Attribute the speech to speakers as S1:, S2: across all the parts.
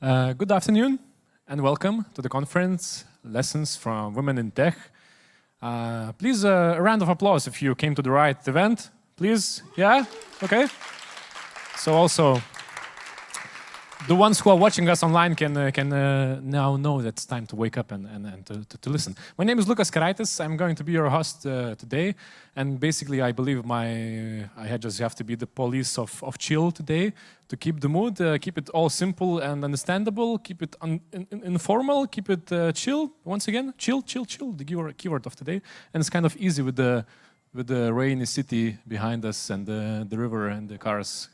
S1: Good afternoon and welcome to the conference, Lessons from Women in Tech. Please, a round of applause if you came to the right event. Please, yeah? Okay. So also, the ones who are watching us online can now know that it's time to wake up and to listen. My name is Lukas Karaitis. I'm going to be your host today. And basically, I believe I just have to be the police of chill today to keep the mood, keep it all simple and understandable, keep it informal, keep it chill. Once again, chill, the keyword of today. And it's kind of easy with the rainy city behind us and the river and the cars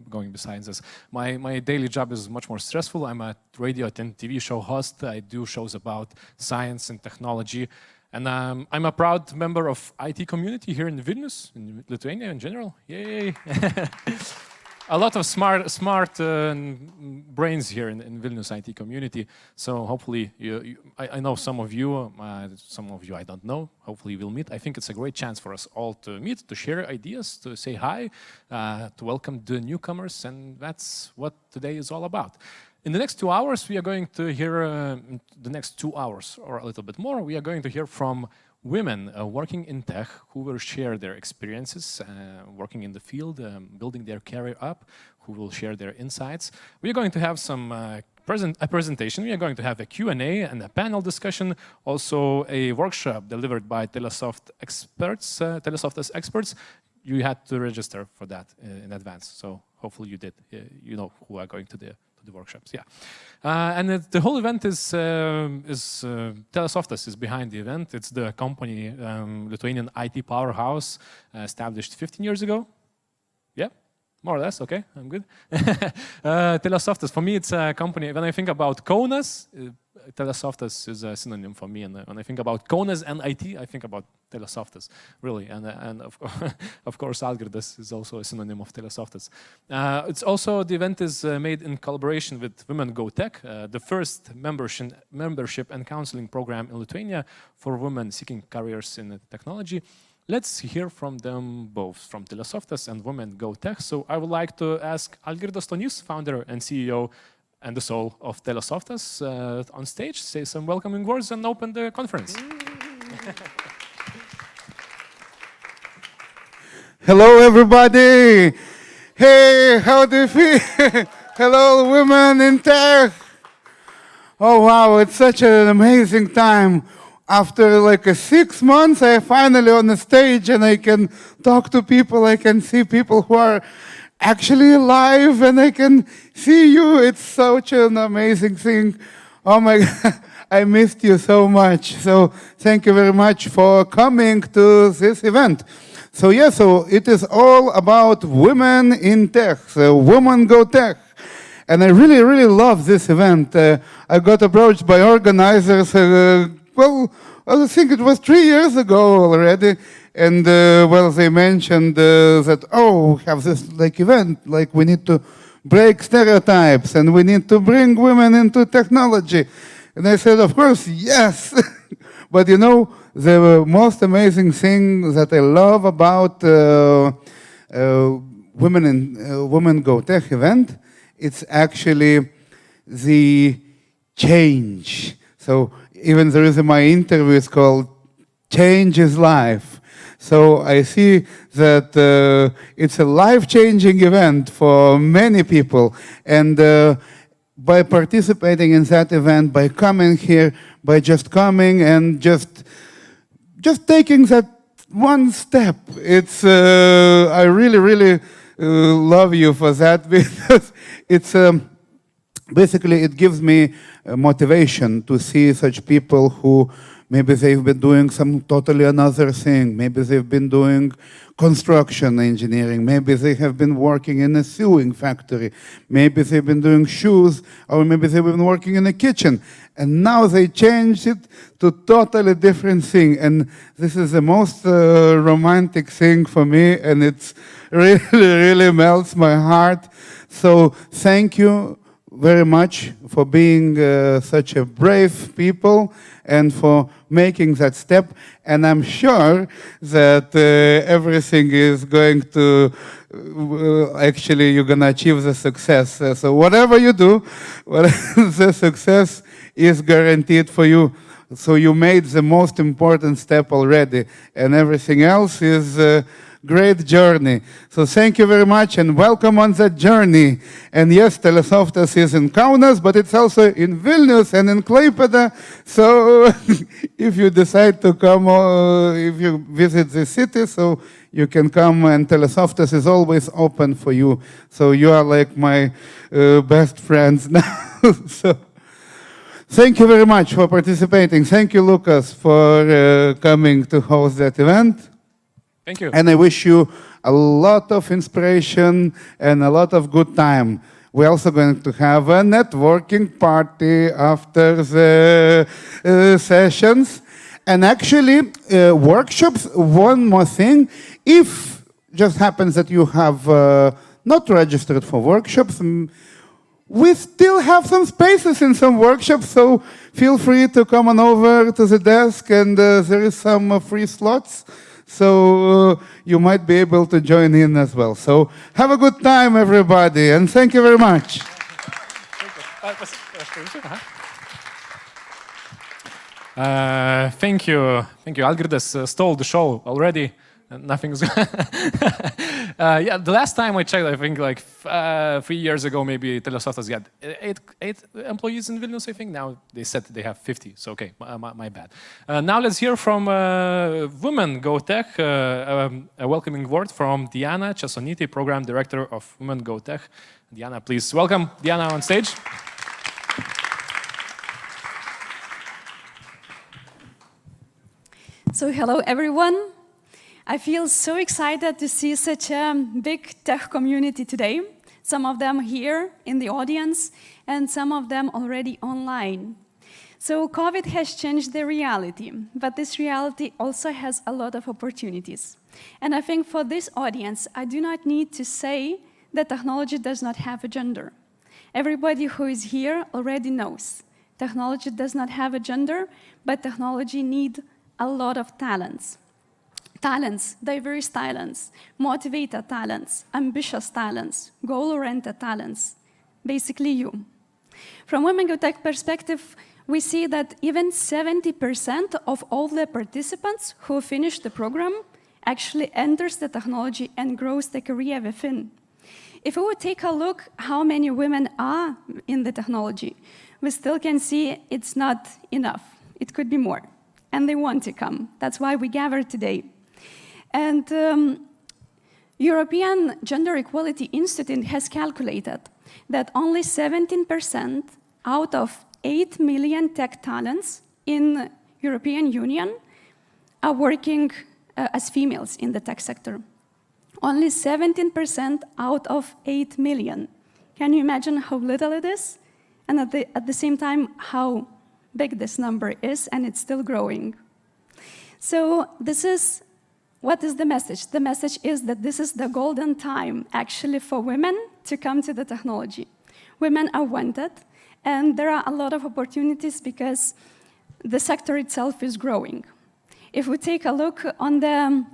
S1: going beside us. My daily job is much more stressful. I'm a radio and TV show host. I do shows about science and technology. And I'm a proud member of IT community here in Vilnius, in Lithuania in general. Yay! A lot of smart brains here in Vilnius IT community. So hopefully, I know some of you I don't know. Hopefully we'll meet. I think it's a great chance for us all to meet, to share ideas, to say hi, to welcome the newcomers, and that's what today is all about. In the next 2 hours, we are going to hear, the next 2 hours or a little bit more, we are going to hear from women working in tech who will share their experiences working in the field, building their career up, who will share their insights. We are going to have a presentation, we are going to have a Q&A and a panel discussion, also a workshop delivered by TeleSoftas experts. You had to register for that in advance, so hopefully you did. You know who are going to the workshops, yeah. And the whole event is TeleSoftas is behind the event. It's the company, Lithuanian IT powerhouse, established 15 years ago. Yeah, more or less, okay, I'm good. TeleSoftas, for me, it's a company, when I think about Kaunas, TeleSoftas is a synonym for me, and when I think about Kaunas and IT, I think about TeleSoftas, really, and of course Algirdas is also a synonym of TeleSoftas. It's also, the event is made in collaboration with Women Go Tech, the first membership and counseling program in Lithuania for women seeking careers in technology. Let's hear from them both, from TeleSoftas and Women Go Tech. So I would like to ask Algirdas Stonys, founder and CEO and the soul of TeleSoftas, on stage, say some welcoming words and open the conference.
S2: Hello, everybody. Hey, how do you feel? Hello, women in tech. Oh, wow, it's such an amazing time. After like 6 months, I finally on the stage and I can talk to people. I can see people who are actually alive and I can see you. It's such an amazing thing. Oh my God, I missed you so much. So thank you very much for coming to this event. So yeah, so it is all about women in tech, so Women Go Tech. And I really, really love this event. I got approached by organizers, well, I think it was 3 years ago already. And well, they mentioned that, oh, we have this like event, like we need to break stereotypes and we need to bring women into technology. And I said, of course, yes. But you know, the most amazing thing that I love about Women Go Tech event, it's actually the change. So even there is my interview, it's called Change is Life. So I see that it's a life-changing event for many people. And by participating in that event, by coming here, by just coming and just taking that one step, it's I really, really love you for that, because it's basically it gives me motivation to see such people who maybe they've been doing some totally another thing. Maybe they've been doing construction engineering. Maybe they have been working in a sewing factory. Maybe they've been doing shoes, or maybe they've been working in a kitchen. And now they changed it to totally different thing. And this is the most romantic thing for me, and it's really, really melts my heart. So thank you very much for being such a brave people and for making that step. And I'm sure that everything is going to actually you're going to achieve the success. So whatever you do, the success is guaranteed for you. So you made the most important step already, and everything else is a great journey. So thank you very much, and welcome on that journey. And yes, TeleSoftas is in Kaunas, but it's also in Vilnius and in Klaipėda. So if you decide to come, if you visit the city, so you can come, and TeleSoftas is always open for you. So you are like my best friends now. So thank you very much for participating. Thank you, Lucas, for coming to host that event.
S1: Thank you.
S2: And I wish you a lot of inspiration and a lot of good time. We're also going to have a networking party after the sessions. And actually, workshops, one more thing. If just happens that you have not registered for workshops, we still have some spaces in some workshops, so feel free to come on over to the desk, and there is some free slots. So you might be able to join in as well. So have a good time, everybody, and thank you very much.
S1: Thank you. Algirdas stole the show already. Nothing's. Yeah, the last time I checked, I think like 3 years ago, maybe TeleSoftas got eight employees in Vilnius. I think now they said they have 50. So okay, my bad. Now let's hear from Women Go Tech. A welcoming word from Diana Chesoniti, Program Director of Women Go Tech. Diana, please welcome Diana on stage.
S3: So hello, everyone. I feel so excited to see such a big tech community today. Some of them here in the audience, and some of them already online. So COVID has changed the reality, but this reality also has a lot of opportunities. And I think for this audience, I do not need to say that technology does not have a gender. Everybody who is here already knows. Technology does not have a gender, but technology needs a lot of talents. Talents, diverse talents, motivated talents, ambitious talents, goal-oriented talents, basically you. From Women Go Tech perspective, we see that even 70% of all the participants who finish the program actually enters the technology and grows the career within. If we would take a look how many women are in the technology, we still can see it's not enough. It could be more. And they want to come. That's why we gathered today. And European Gender Equality Institute has calculated that only 17% out of 8 million tech talents in European Union are working as females in the tech sector. Only 17% out of 8 million. Can you imagine how little it is? And at the same time, how big this number is, and it's still growing. So what is the message? The message is that this is the golden time, actually, for women to come to the technology. Women are wanted, and there are a lot of opportunities because the sector itself is growing. If we take a look on the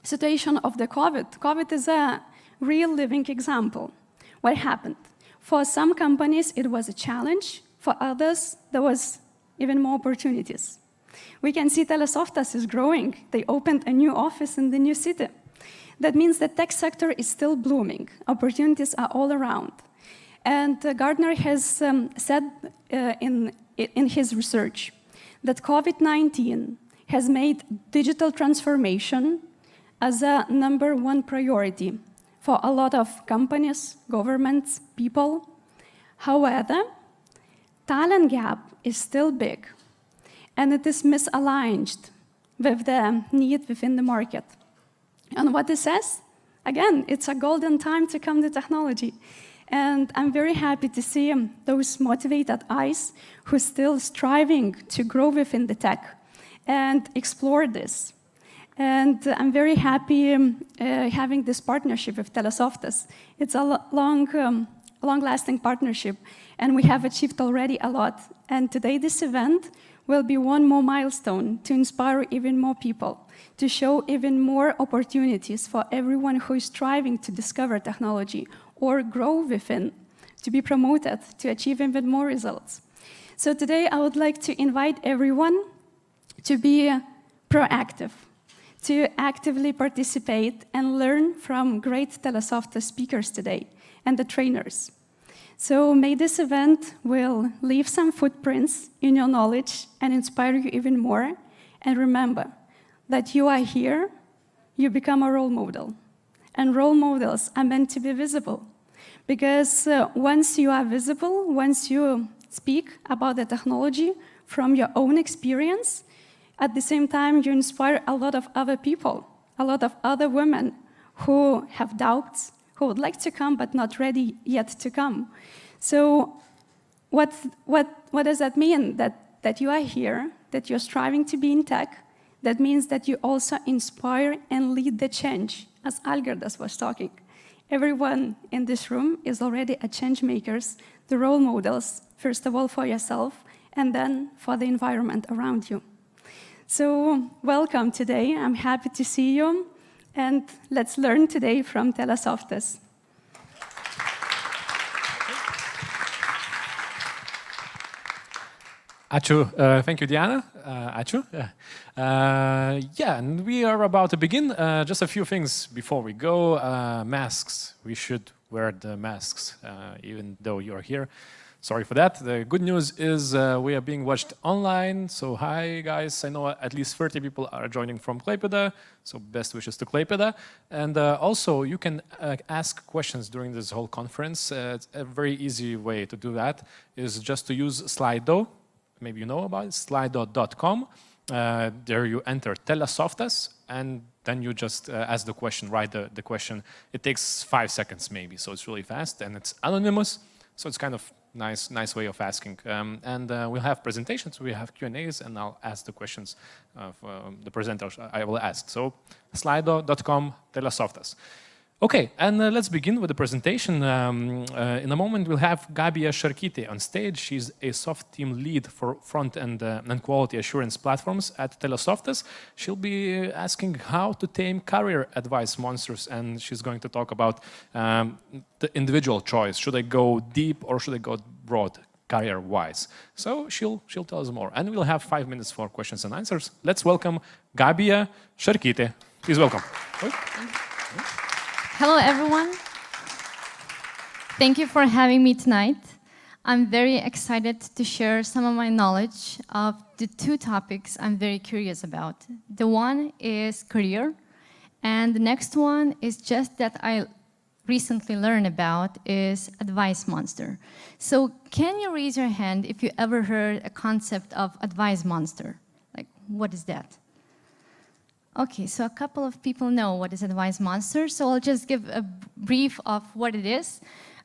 S3: situation of the COVID is a real living example. What happened? For some companies, it was a challenge. For others, there was even more opportunities. We can see TeleSoftas is growing. They opened a new office in the new city. That means the tech sector is still blooming. Opportunities are all around. And Gartner has said in his research that COVID-19 has made digital transformation as a #1 priority for a lot of companies, governments, people. However, talent gap is still big, and it is misaligned with the need within the market. And what it says? Again, it's a golden time to come to technology. And I'm very happy to see those motivated eyes who are still striving to grow within the tech and explore this. And I'm very happy having this partnership with TeleSoftas. It's a long-lasting partnership, and we have achieved already a lot. And today, this event will be one more milestone to inspire even more people, to show even more opportunities for everyone who is striving to discover technology or grow within, to be promoted, to achieve even more results. So today I would like to invite everyone to be proactive, to actively participate and learn from great TeleSoftas speakers today and the trainers. So may this event will leave some footprints in your knowledge and inspire you even more. And remember that you are here, you become a role model. And role models are meant to be visible. Because once you are visible, once you speak about the technology from your own experience, at the same time, you inspire a lot of other people, a lot of other women who have doubts, who would like to come but not ready yet to come. So what does that mean? That you are here, that you're striving to be in tech? That means that you also inspire and lead the change, as Algirdas was talking. Everyone in this room is already a change makers, the role models, first of all for yourself, and then for the environment around you. So welcome today. I'm happy to see you. And let's learn today from TeleSoftas.
S1: Ačiū. Thank you, Diana. Ačiū. Yeah, and we are about to begin. Just a few things before we go. Masks. We should wear the masks, even though you're here. Sorry for that. The good news is we are being watched online. So hi, guys. I know at least 30 people are joining from Klaipėda. So best wishes to Klaipėda. And also, you can ask questions during this whole conference. It's a very easy way to do that is just to use Slido. Maybe you know about it, slido.com. There you enter TeleSoftas, and then you just ask the question, write the question. It takes 5 seconds maybe, so it's really fast, and it's anonymous, so it's kind of nice way of asking. And we'll have presentations, we have Q&As, and I'll ask the questions of the presenters I will ask. So slido.com, TeleSoftas. Okay, and let's begin with the presentation. In a moment, we'll have Emilia Kochiti on stage. She's a soft team lead for front-end and quality assurance platforms at TeleSoftas. She'll be asking how to tame career advice monsters, and she's going to talk about the individual choice. Should I go deep or should I go broad career-wise? So she'll tell us more. And we'll have 5 minutes for questions and answers. Let's welcome Emilia Kochiti. Please welcome.
S4: Hello, everyone. Thank you for having me tonight. I'm very excited to share some of my knowledge of the two topics I'm very curious about. The one is career, and the next one is just that I recently learned about is advice monster. So can you raise your hand if you ever heard a concept of advice monster? Like, what is that? Okay, so a couple of people know what is advice monster, so I'll just give a brief of what it is.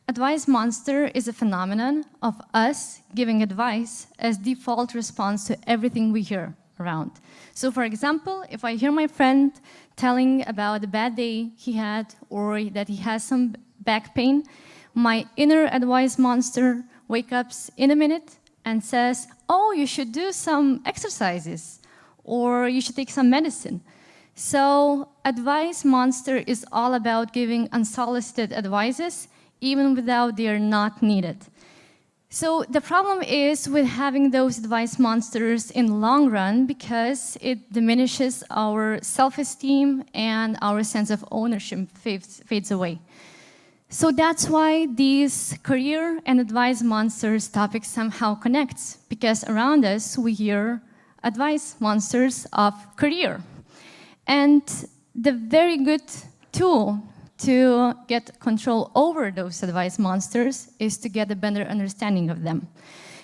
S4: Advice monster is a phenomenon of us giving advice as default response to everything we hear around. So for example, if I hear my friend telling about a bad day he had or that he has some back pain, my inner advice monster wakes up in a minute and says, oh, you should do some exercises or you should take some medicine. So advice monster is all about giving unsolicited advices even without they are not needed. So the problem is with having those advice monsters in the long run because it diminishes our self-esteem and our sense of ownership fades away. So that's why these career and advice monsters topics somehow connects, because around us we hear advice monsters of career. And the very good tool to get control over those advice monsters is to get a better understanding of them.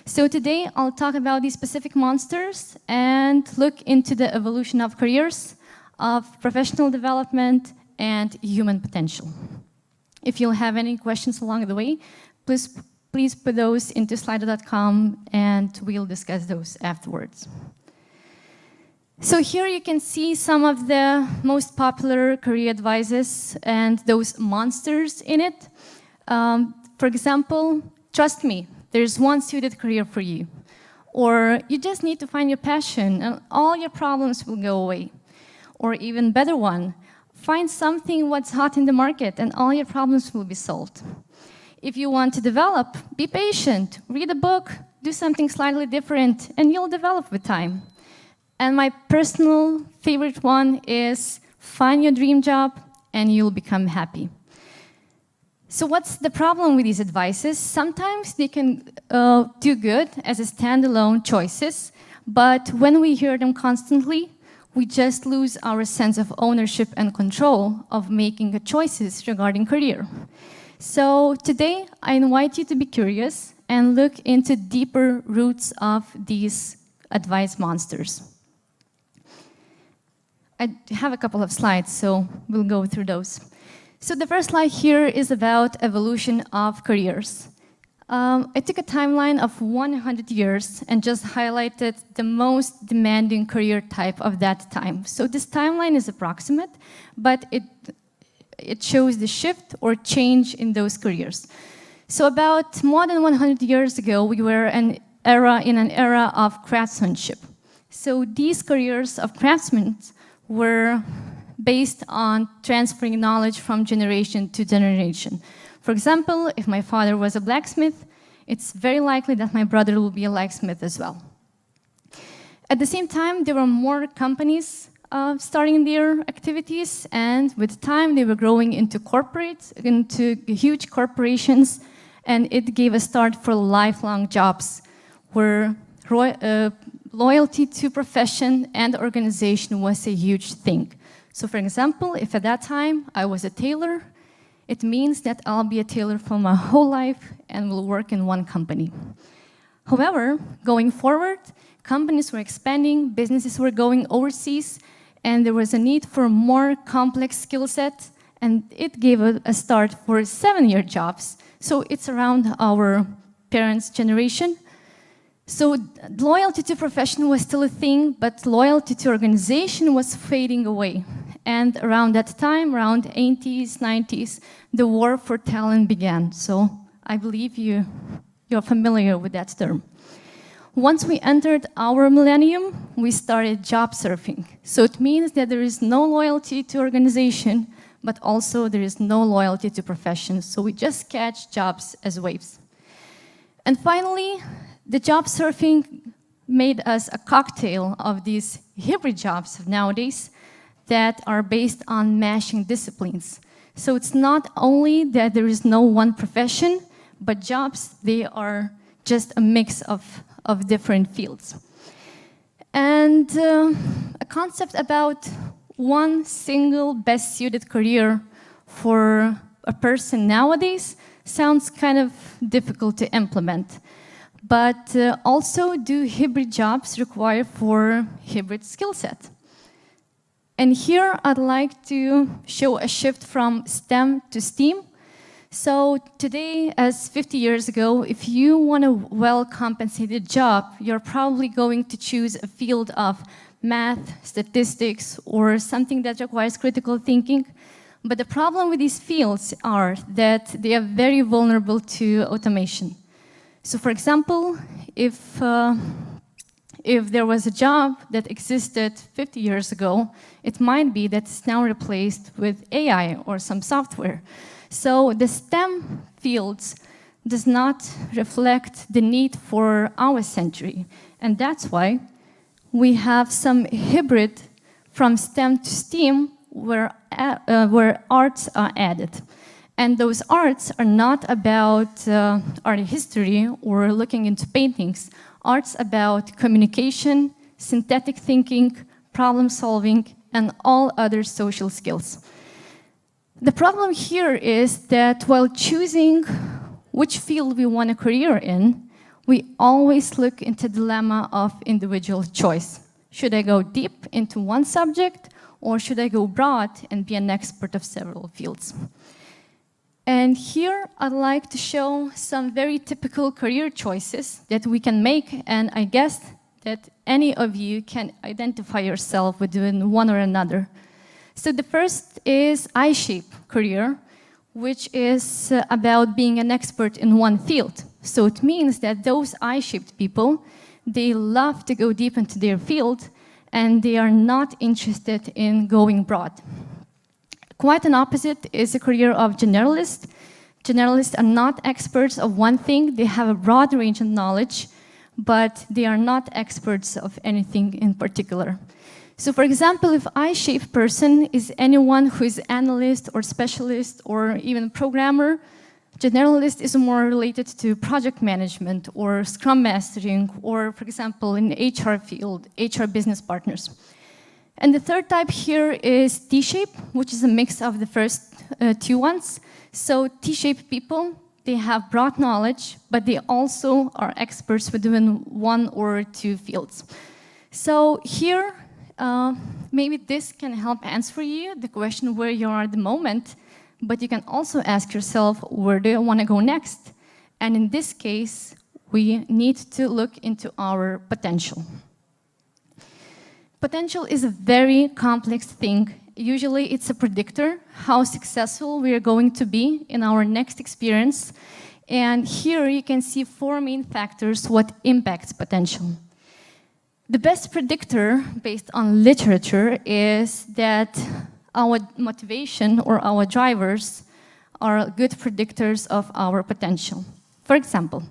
S4: So today I'll talk about these specific monsters and look into the evolution of careers, of professional development, and human potential. If you'll have any questions along the way, please put those into slido.com and we'll discuss those afterwards. So here you can see some of the most popular career advices and those monsters in it. For example, trust me, there's one suited career for you. Or you just need to find your passion and all your problems will go away. Or even better one, find something what's hot in the market and all your problems will be solved. If you want to develop, be patient, read a book, do something slightly different, and you'll develop with time. And my personal favorite one is find your dream job and you'll become happy. So what's the problem with these advices? Sometimes they can do good as a standalone choices, but when we hear them constantly, we just lose our sense of ownership and control of making the choices regarding career. So today, I invite you to be curious and look into deeper roots of these advice monsters. I have a couple of slides, so we'll go through those. So the first slide here is about evolution of careers. I took a timeline of 100 years and just highlighted the most demanding career type of that time. So this timeline is approximate, but it shows the shift or change in those careers. So about more than 100 years ago, we were in an era of craftsmanship. So these careers of craftsmen were based on transferring knowledge from generation to generation. For example, if my father was a blacksmith, it's very likely that my brother will be a blacksmith as well. At the same time, there were more companies starting their activities, and with time they were growing into huge corporations, and it gave a start for lifelong jobs where loyalty to profession and organization was a huge thing. So for example, if at that time I was a tailor, it means that I'll be a tailor for my whole life and will work in one company. However, going forward, companies were expanding, businesses were going overseas, and there was a need for more complex skill set, and it gave a start for 7-year jobs. So it's around our parents' generation. So loyalty to profession was still a thing, but loyalty to organization was fading away. And around that time, around 80s, 90s, the war for talent began. So I believe you're familiar with that term. Once we entered our millennium, we started job surfing. So it means that there is no loyalty to organization, but also there is no loyalty to profession. So we just catch jobs as waves. And finally, the job surfing made us a cocktail of these hybrid jobs of nowadays that are based on mashing disciplines. So it's not only that there is no one profession, but jobs, they are just a mix of different fields. And a concept about one single best-suited career for a person nowadays sounds kind of difficult to implement. But also, do hybrid jobs require for hybrid skill set? And here I'd like to show a shift from STEM to STEAM. So today, as 50 years ago, if you want a well-compensated job, you're probably going to choose a field of math, statistics, or something that requires critical thinking. But the problem with these fields are that they are very vulnerable to automation. So for example, if there was a job that existed 50 years ago, it might be that it's now replaced with AI or some software. So the STEM fields does not reflect the need for our century. And that's why we have some hybrid from STEM to STEAM where arts are added. And those arts are not about art history or looking into paintings. Arts about communication, synthetic thinking, problem solving, and all other social skills. The problem here is that while choosing which field we want a career in, we always look into the dilemma of individual choice. Should I go deep into one subject, or should I go broad and be an expert of several fields? And here I'd like to show some very typical career choices that we can make, and I guess that any of you can identify yourself within one or another. So the first is I-shaped career, which is about being an expert in one field. So it means that those I-shaped people, They love to go deep into their field, and they are not interested in going broad. Quite an opposite is the career of generalists. Generalists are not experts of one thing. They have a broad range of knowledge, but they are not experts of anything in particular. So for example, if I-shaped person is anyone who is analyst or specialist or even programmer, generalist is more related to project management or scrum mastering or, for example, in the HR field, HR business partners. And the third type here is T-shape, which is a mix of the first two ones. So T-shaped people, they have broad knowledge, but they also are experts within one or two fields. So here, maybe this can help answer you the question where you are at the moment, but you can also ask yourself, where do you want to go next? And in this case, we need to look into our potential. Potential is a very complex thing. Usually it's a predictor how successful we are going to be in our next experience. And here you can see four main factors what impacts potential. The best predictor based on literature is that our motivation or our drivers are good predictors of our potential. For example,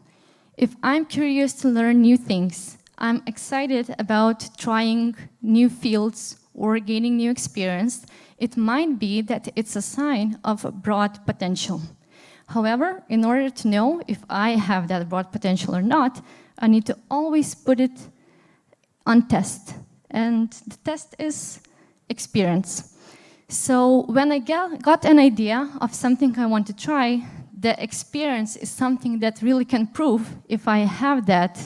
S4: if I'm curious to learn new things, I'm excited about trying new fields or gaining new experience, it might be that it's a sign of a broad potential. However, in order to know if I have that broad potential or not, I need to always put it on test. And the test is experience. So when I got an idea of something I want to try, the experience is something that really can prove if I have that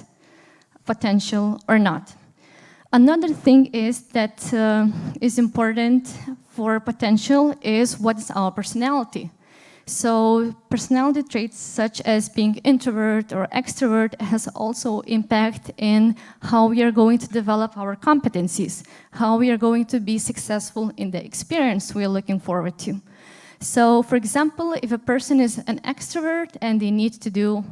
S4: potential or not. Another thing is that is important for potential is what is our personality. So personality traits such as being introvert or extrovert has also impact in how we are going to develop our competencies, how we are going to be successful in the experience we are looking forward to. So for example, if a person is an extrovert and they need to do,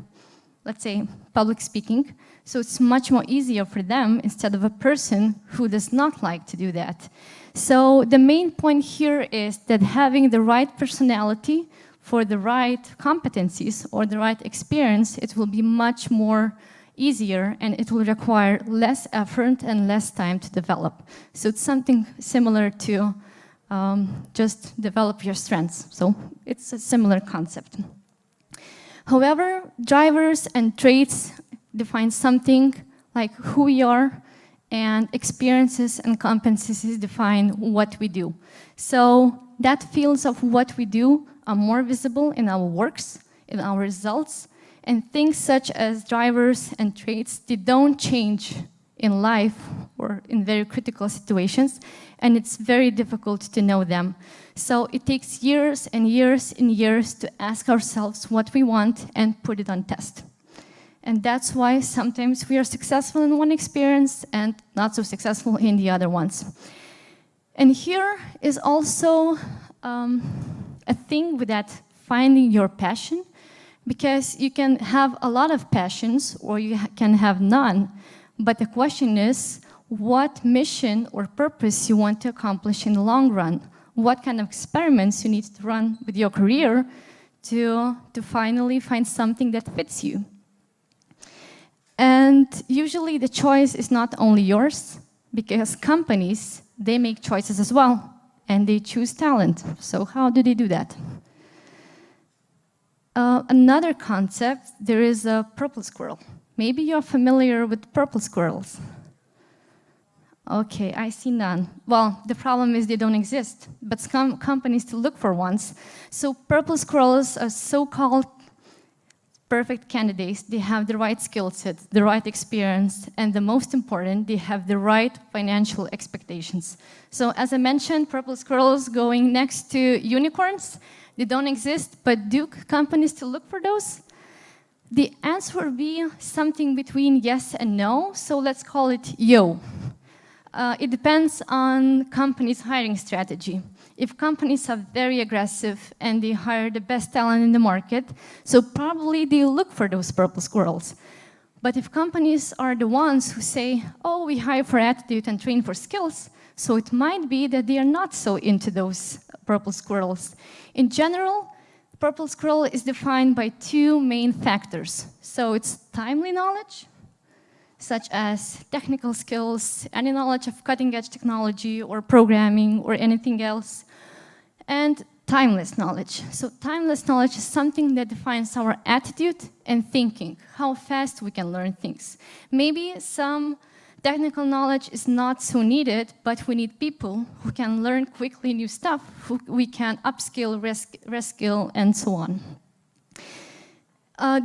S4: let's say, public speaking, so it's much more easier for them instead of a person who does not like to do that. So the main point here is that having the right personality for the right competencies or the right experience, it will be much more easier and it will require less effort and less time to develop. So it's something similar to just develop your strengths. So it's a similar concept. However, drivers and traits define something like who we are, and experiences and competencies define what we do. So that fields of what we do are more visible in our works, in our results, and things such as drivers and traits, they don't change in life or in very critical situations, and it's very difficult to know them. So it takes years and years and years to ask ourselves what we want and put it on test. And that's why sometimes we are successful in one experience and not so successful in the other ones. And here is also a thing with that finding your passion, because you can have a lot of passions or you can have none, but the question is what mission or purpose you want to accomplish in the long run, what kind of experiments you need to run with your career to finally find something that fits you. And usually the choice is not only yours, because companies, they make choices as well, and they choose talent. So how do they do that? Another concept, there is a purple squirrel. Maybe you're familiar with purple squirrels. Okay, I see none. Well, the problem is they don't exist, but some companies to look for ones. So purple squirrels are so-called perfect candidates. They have the right skill set, the right experience, and the most important, they have the right financial expectations. So as I mentioned, purple squirrels going next to unicorns, they don't exist, but do companies still look for those? The answer would be something between yes and no, so let's call it yo. It depends on companies' hiring strategy. If companies are very aggressive and they hire the best talent in the market, so probably they look for those purple squirrels. But if companies are the ones who say, oh, we hire for attitude and train for skills, so it might be that they are not so into those purple squirrels. In general, purple squirrel is defined by two main factors. So it's timely knowledge, such as technical skills, any knowledge of cutting-edge technology or programming or anything else, and timeless knowledge. So timeless knowledge is something that defines our attitude and thinking, how fast we can learn things. Maybe some technical knowledge is not so needed, but we need people who can learn quickly new stuff, who we can upskill, reskill, and so on.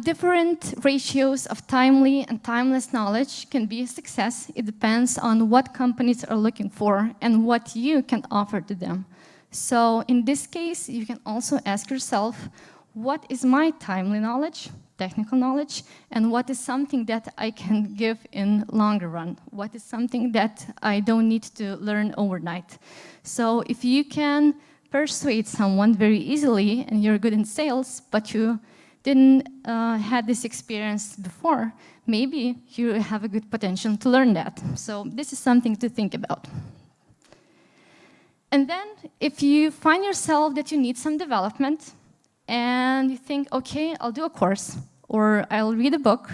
S4: Different ratios of timely and timeless knowledge can be a success. It depends on what companies are looking for and what you can offer to them. So in this case, you can also ask yourself, what is my timely knowledge, technical knowledge, and what is something that I can give in longer run? What is something that I don't need to learn overnight? So if you can persuade someone very easily and you're good in sales, but you didn't had this experience before, maybe you have a good potential to learn that. So this is something to think about. And then if you find yourself that you need some development and you think, okay, I'll do a course or I'll read a book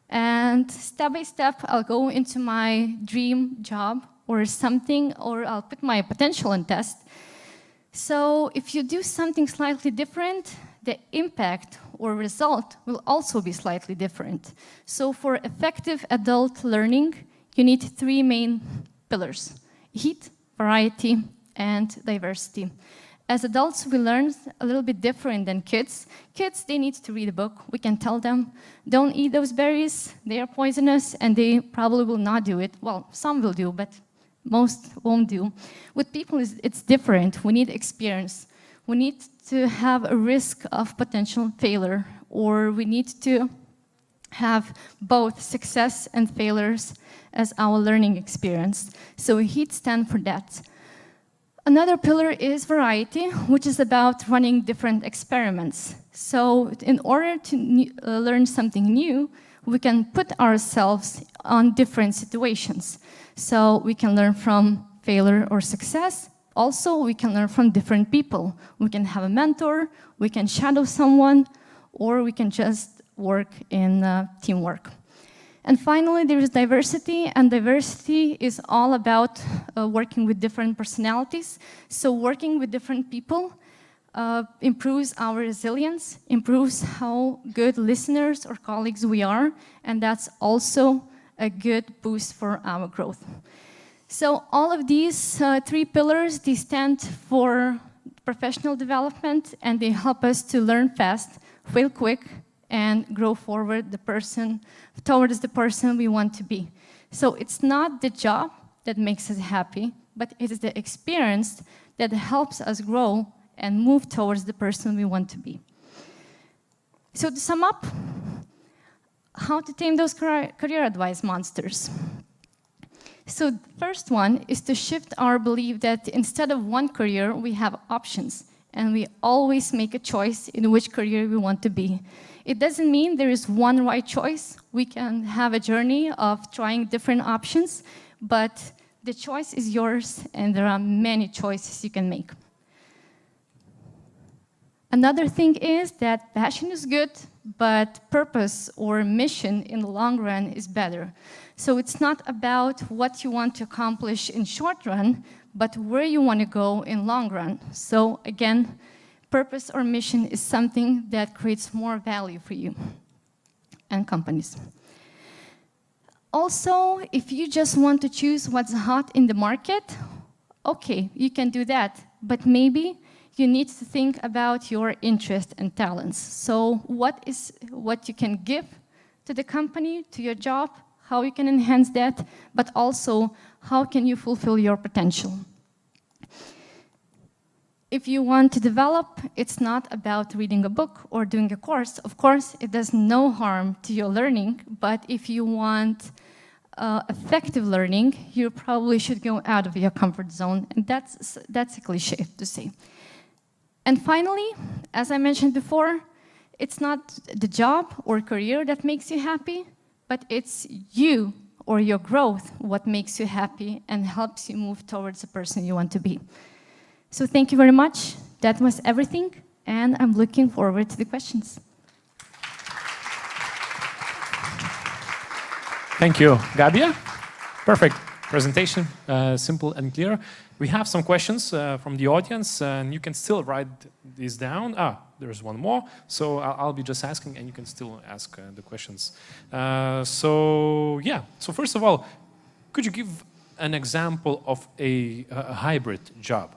S4: and step by step I'll go into my dream job or something, or I'll put my potential on test. So if you do something slightly different, the impact or result will also be slightly different. So for effective adult learning, you need three main pillars: heat, variety, and diversity. As adults, we learn a little bit different than kids. Kids, they need to read a book. We can tell them, don't eat those berries, they are poisonous, and they probably will not do it. Well, some will do, but most won't do. With people, it's different. We need experience. We need to have a risk of potential failure, or we need to have both success and failures as our learning experience. So HEAT stands for that. Another pillar is variety, which is about running different experiments. So in order to learn something new, we can put ourselves on different situations. So we can learn from failure or success. Also, we can learn from different people. We can have a mentor, we can shadow someone, or we can just work in teamwork. And finally, there is diversity, and diversity is all about working with different personalities. So working with different people improves our resilience, improves how good listeners or colleagues we are, and that's also a good boost for our growth. So all of these three pillars, they stand for professional development, and they help us to learn fast, fail quick, and grow forward towards the person we want to be. So it's not the job that makes us happy, but it is the experience that helps us grow and move towards the person we want to be. So to sum up, how to tame those career advice monsters. So the first one is to shift our belief that instead of one career, we have options, and we always make a choice in which career we want to be. It doesn't mean there is one right choice. We can have a journey of trying different options, but the choice is yours, and there are many choices you can make. Another thing is that passion is good, but purpose or mission in the long run is better. So it's not about what you want to accomplish in short run, but where you want to go in long run. So again, purpose or mission is something that creates more value for you and companies. Also, if you just want to choose what's hot in the market, okay, you can do that, but maybe you need to think about your interests and talents. So what you can give to the company, to your job, how you can enhance that, but also how can you fulfill your potential. If you want to develop, it's not about reading a book or doing a course. Of course, it does no harm to your learning, but if you want effective learning, you probably should go out of your comfort zone, and that's a cliche to say. And finally, as I mentioned before, it's not the job or career that makes you happy, but it's you or your growth what makes you happy and helps you move towards the person you want to be. So thank you very much. That was everything, and I'm looking forward to the questions.
S1: Thank you, Gabia. Perfect presentation, simple and clear. We have some questions from the audience, and you can still write these down. There's one more, so I'll be just asking, and you can still ask the questions. So first of all, could you give an example of a hybrid job?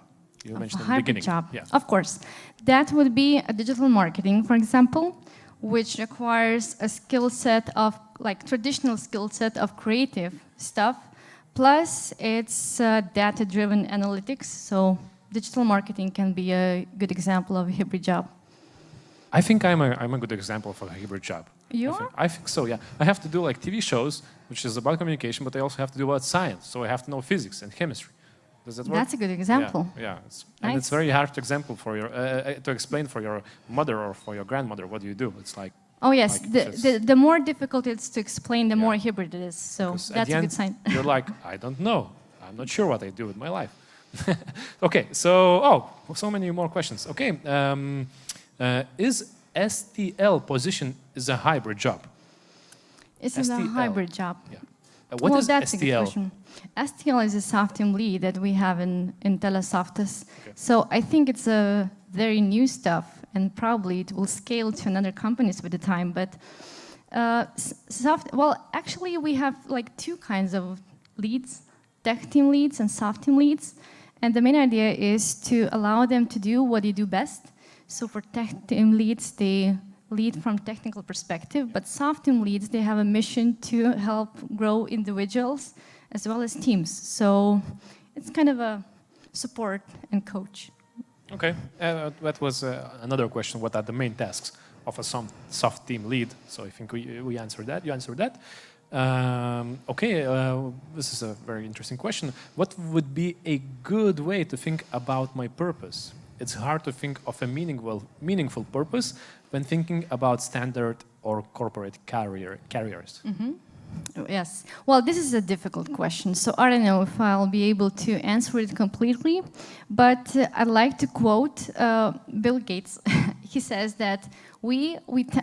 S1: You mentioned at the beginning.
S4: Job.
S1: Yeah.
S4: Of course. That would be a digital marketing, for example, which requires a skill set of, like traditional skill set of creative stuff, plus it's data-driven analytics, so digital marketing can be a good example of a hybrid job.
S1: I think I'm a good example of a hybrid job.
S4: You are?
S1: I think so, yeah. I have to do like TV shows, which is about communication, but I also have to do about science, so I have to know physics and chemistry. Does that work?
S4: That's a good example.
S1: Yeah.
S4: Nice.
S1: And it's very hard to example for your to explain for your mother or for your grandmother what do you do. It's like
S4: Oh yes,
S1: like
S4: the more difficult it's to explain, the more hybrid it is. So that's a good sign.
S1: You're like, I don't know. I'm not sure what I do with my life. Okay, so so many more questions. Okay, is STL position is a hybrid job?
S4: It's a hybrid job.
S1: Yeah. What is
S4: that's
S1: STL?
S4: a good question. STL is a soft team lead that we have in TeleSoftas.
S1: Okay.
S4: So I think it's a very new stuff, and probably it will scale to another companies with the time. But actually we have like two kinds of leads: tech team leads and soft team leads. And the main idea is to allow them to do what they do best. So for tech team leads, they lead from technical perspective, but soft team leads, they have a mission to help grow individuals as well as teams. So it's kind of a support and coach.
S1: Okay, that was another question. What are the main tasks of a soft team lead? So I think we answered that. You answered that. Okay, this is a very interesting question. What would be a good way to think about my purpose? It's hard to think of a meaningful purpose when thinking about standard or corporate carriers.
S4: Mm-hmm. Yes. Well, this is a difficult question, so I don't know if I'll be able to answer it completely, but I'd like to quote Bill Gates. He says that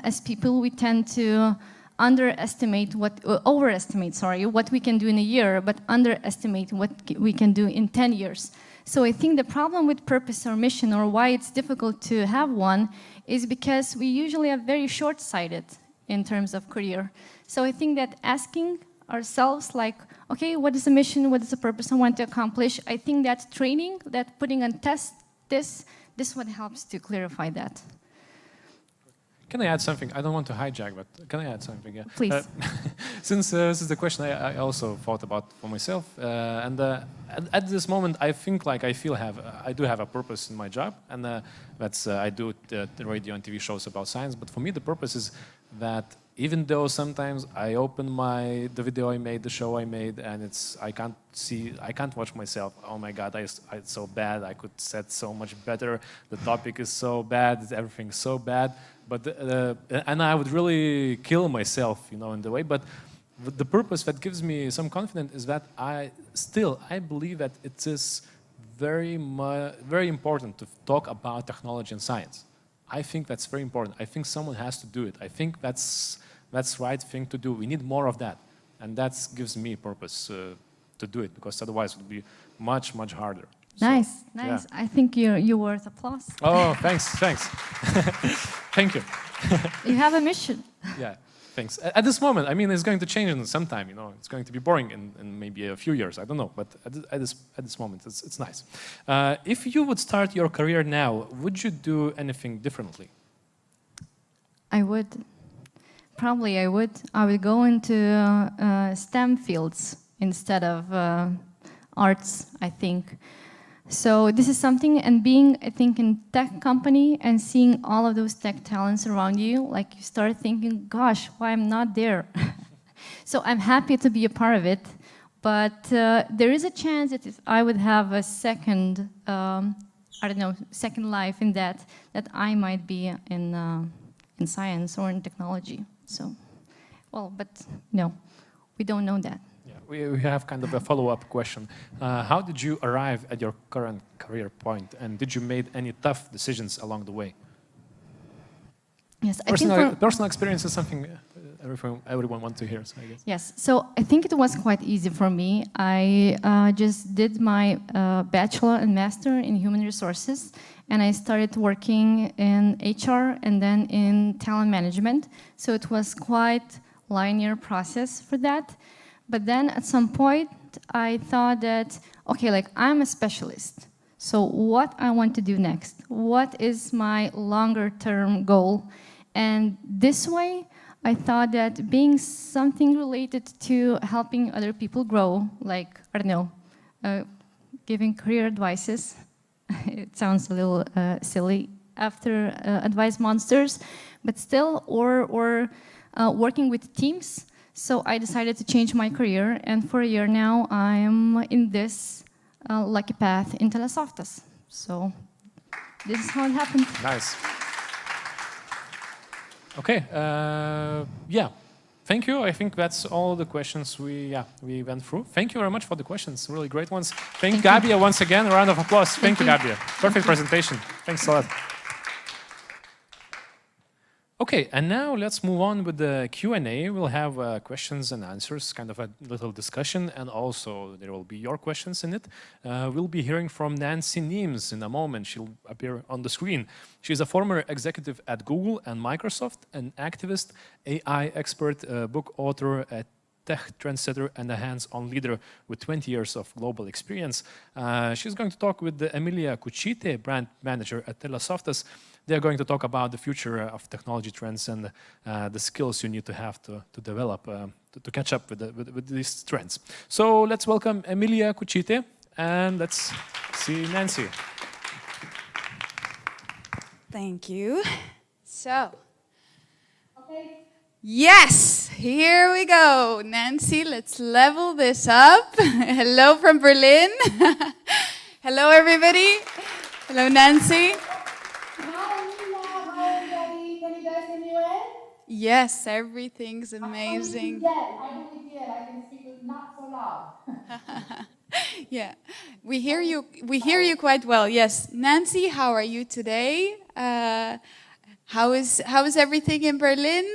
S4: as people, we tend to overestimate what we can do in a year, but underestimate what we can do in 10 years. So I think the problem with purpose or mission, or why it's difficult to have one, is because we usually are very short-sighted in terms of career. So I think that asking ourselves, like, okay, what is the mission, what is the purpose I want to accomplish? I think that training, that putting on test, this one helps to clarify that.
S1: Can I add something? I don't want to hijack, but can I add something? Yeah.
S4: Please.
S1: Since this is the question I also thought about for myself, and at this moment I think like I do have a purpose in my job, and that's I do the radio and TV shows about science. But for me, the purpose is that even though sometimes I open the video I made, the show I made, and I can't watch myself. Oh my God, it's so bad. I could set so much better. The topic is so bad. Everything's so bad. But and I would really kill myself, in the way. But the purpose that gives me some confidence is that I believe that it is very important to talk about technology and science. I think that's very important. I think someone has to do it. I think that's right thing to do. We need more of that, and that gives me purpose to do it, because otherwise it would be much harder.
S4: Nice.
S1: Yeah.
S4: I think you're worth applause.
S1: Oh, thanks. Thank you.
S4: You have a mission.
S1: Yeah, thanks. At this moment, I mean, it's going to change in some time. It's going to be boring in maybe a few years. I don't know, but at this moment, it's nice. If you would start your career now, would you do anything differently?
S4: I would. Probably I would. I would go into STEM fields instead of arts, I think. So this is something, and being, I think, in tech company and seeing all of those tech talents around you, like you start thinking, gosh, why I'm not there? So I'm happy to be a part of it, but there is a chance that if I would have a second, second life in that I might be in science or in technology. So Well, but no, we don't know that.
S1: Yeah, we have kind of a follow-up question. How did you arrive at your current career point, and did you make any tough decisions along the way?
S4: Yes, I think
S1: Personal experience is something everyone wants to hear. So I guess.
S4: Yes, so I think it was quite easy for me. I just did my bachelor and master in human resources, and I started working in HR and then in talent management. So it was quite linear process for that. But then at some point, I thought that, okay, like I'm a specialist. So what I want to do next? What is my longer term goal? And this way, I thought that being something related to helping other people grow, like, I don't know, giving career advices, it sounds a little silly after Advice Monsters, but still, or working with teams. So I decided to change my career, and for a year now, I'm in this lucky path in TeleSoftas. So this is how it happened.
S1: Nice. Okay, yeah, thank you. I think that's all the questions we went through. Thank you very much for the questions, really great ones. Thank Gabia once again, a round of applause. Thank you, Gabia. Perfect presentation. Thanks a lot. Okay, and now let's move on with the Q&A. We'll have questions and answers, kind of a little discussion, and also there will be your questions in it. We'll be hearing from Nancy Neems in a moment. She'll appear on the screen. She's a former executive at Google and Microsoft, an activist, AI expert, book author, a tech trendsetter, and a hands-on leader with 20 years of global experience. She's going to talk with Emilia Kochiti, brand manager at TeleSoftas. They're going to talk about the future of technology trends and the skills you need to have to develop to catch up with these trends. So let's welcome Emilia Kochiti, and let's see Nancy.
S5: Thank you. So, okay. Yes, here we go. Nancy, let's level this up. Hello from Berlin. Hello, everybody. Hello, Nancy. Yes, everything's amazing.
S6: I believe I can speak not so loud.
S5: Yeah, we hear you. We hear you quite well. Yes, Nancy, how are you today? How is everything in Berlin?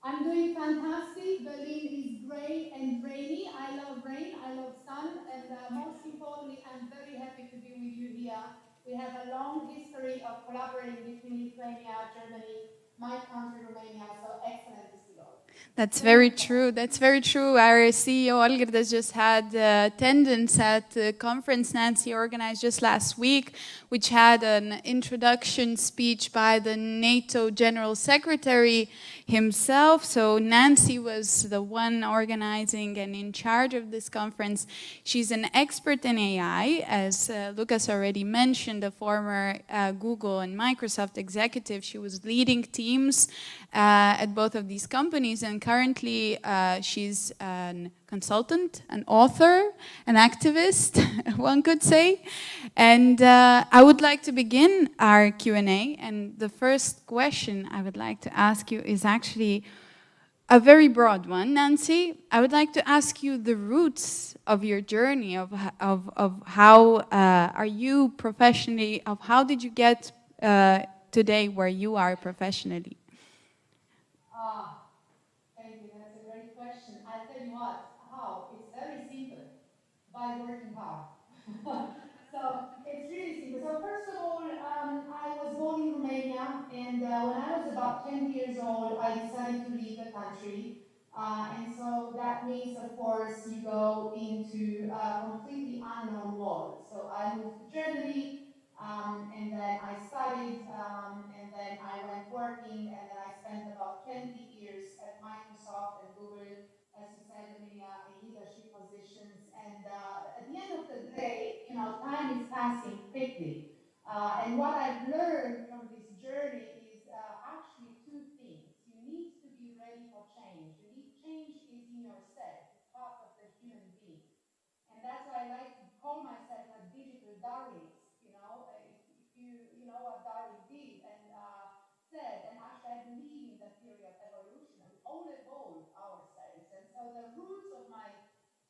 S6: I'm doing fantastic. Berlin is gray and rainy. I love rain. I love sun, and most importantly, I'm very happy to be with you here. We have a long history of collaborating between Lithuania, Germany, my country, Romania, so excellent to see you all.
S5: That's very true. That's very true. Our CEO, Algirdas, just had attendance at the conference Nancy organized just last week, which had an introduction speech by the NATO General Secretary himself. So Nancy was the one organizing and in charge of this conference. She's an expert in AI, as Lucas already mentioned, a former Google and Microsoft executive. She was leading teams at both of these companies, and currently she's a consultant, an author, an activist, one could say. And I would like to begin our Q&A, and the first question I would like to ask you is actually a very broad one. Nancy, I would like to ask you the roots of your journey, of how are you professionally, of how did you get today where you are professionally?
S6: Thank you. That's a great question. I'll tell you what, how? It's very simple. By working hard. So it's really simple. So first of all, I was born in Romania, and when I was about 10 years old, I decided to leave the country. And so that means, of course, you go into a completely unknown world. So I moved to Germany, and then I studied, and then I went working, and then I spent about 20 years at Microsoft and Google, as you said, Emilia, in leadership positions. And at the end of the day, you know, time is passing quickly. And what I've learned from this journey is actually two things. You need to be ready for change. You need change is in yourself. It's part of the human being. And that's why I like to call myself a digital Darwinist. You know, if you know what Darwin did and said, and actually I believe in the theory of evolution. We all evolve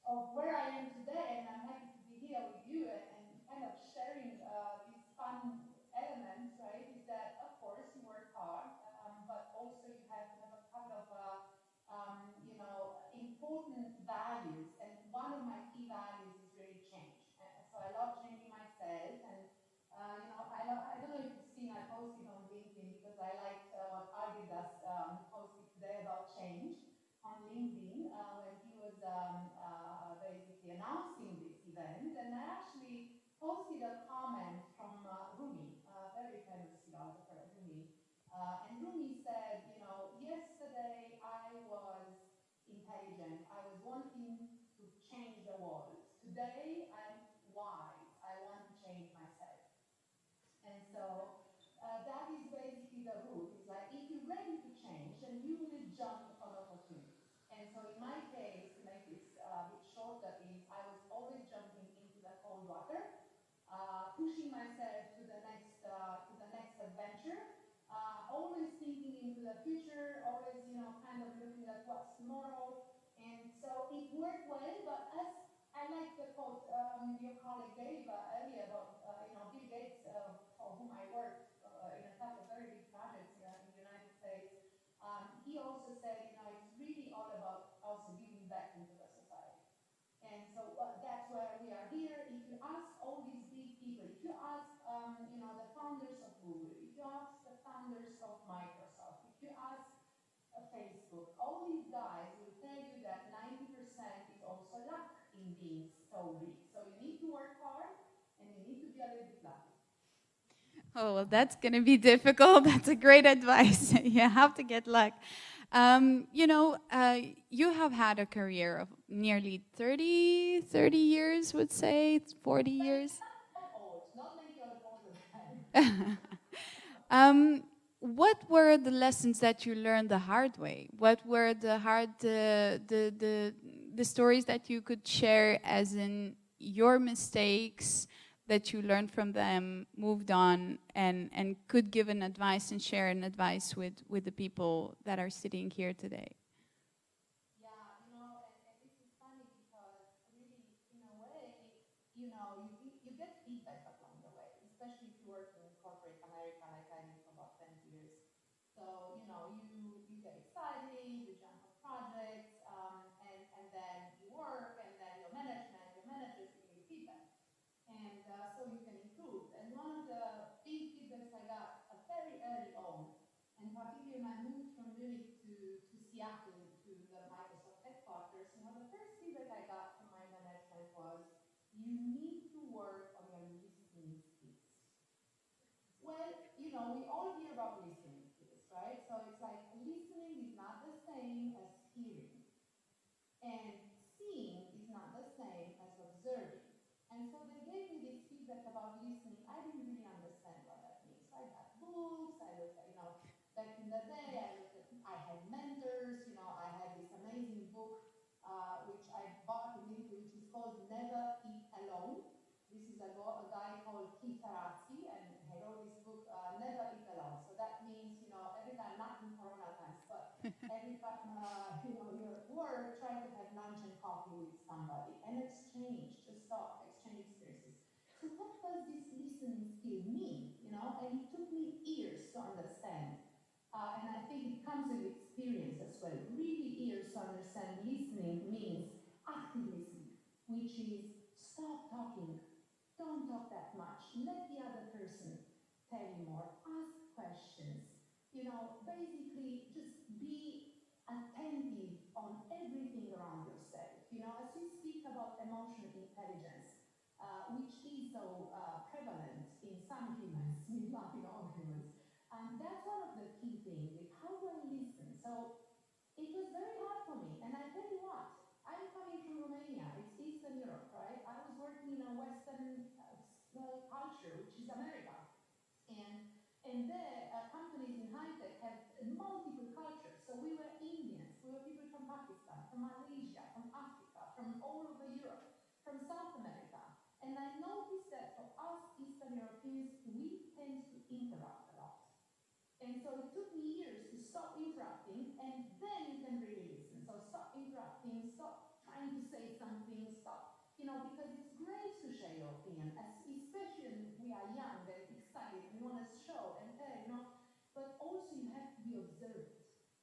S6: of where I am today, and I'm happy to be here with you and kind of sharing these fun elements, right? Is that, of course, you work hard, but also you have to have a couple of important values. And one of my key values is really change. So I love changing myself. And, I don't know if you've seen, I posted on LinkedIn because I liked what Arvidas posted today about change on LinkedIn when he was basically announcing this event. And I actually posted a comment from Rumi, a very famous philosopher, Rumi. And Rumi said, yesterday I was intelligent. I was wanting to change the world. Today I'm wise. I want to change myself. And so that is basically the root. It's like if you're ready to change, then you will jump on opportunities. And so in my case, to make this a bit shorter, is I was always jumping into the cold water, pushing myself to the next adventure, always thinking into the future, always kind of looking at what's tomorrow. And so it worked well, but as I like the quote your colleague gave earlier about Bill Gates, for whom I worked in a couple of very big projects in the United States. He also said, it's really all about also giving back into the society. And so that's where we are here. If you ask all these big people, if you ask, the founders of Google, if you ask the founders of Microsoft, if you ask Facebook, all these guys will tell you that 90% is also luck in being so big. So you need to work hard and you need to be a little bit lucky.
S5: Oh, well, that's going to be difficult. That's a great advice. You have to get luck. You have had a career of nearly 30 years, would say, 40 years.
S6: Not many are older than
S5: What were the lessons that you learned the hard way? What were the stories that you could share as in your mistakes that you learned from them, moved on, and could give an advice and share an advice with the people that are sitting here today?
S6: Yeah, and this is funny because really, in a way, you get feedback along the way, especially if you work in corporate America like I did for about 20 years. So, you get excited, you jump on projects, and then you work, and then your managers give you feedback. And so you can improve. And one of the big feedbacks I got very early on, and particularly when I moved from Munich to Seattle, to the Microsoft headquarters, the first feedback I got from my management was, you need to work on your listening skills. Well, we all hear about listening skills, right? So it's like listening is not the same as hearing. And seeing is not the same as observing. And so they gave me this feedback about listening. I didn't really understand what that means. So I got books, I looked at, back in the day, I had mentors, I had this amazing book, which I bought immediately, which is called Never Eat Alone. This is a guy called Keith Tarazzi, and he wrote this book, Never Eat Alone. So that means, every time, not in Corona times, but every time, you're at work, try to have lunch and coffee with somebody and exchange, just talk, exchange experiences. So what does this listening skill mean, And it took me years to understand. And I think it comes with experience as well. Really years to understand listening means active listening, which is stop talking. Don't talk that much. Let the other person tell you more. Ask questions. Basically just be attentive on everything around yourself. As we speak about emotional intelligence, which is so prevalent in some humans, not in all humans, that's one of the key things. Is how do I listen? So it was very hard for me. And I tell you what, I'm coming from Romania. It's Eastern Europe, right? I was working in a Western culture, which is America. And there, companies in high tech have multiple cultures. So we were Indians, we were people from Pakistan, from Malaysia, from Africa, from all over Europe, from South America. And I noticed that for us Eastern Europeans, we tend to interrupt a lot. And so it took me years to stop interrupting, and then you can really listen. So stop interrupting, stop trying to say something, because it's great to share your opinion, especially we are young and excited, we want to show and tell, but also you have to be observant.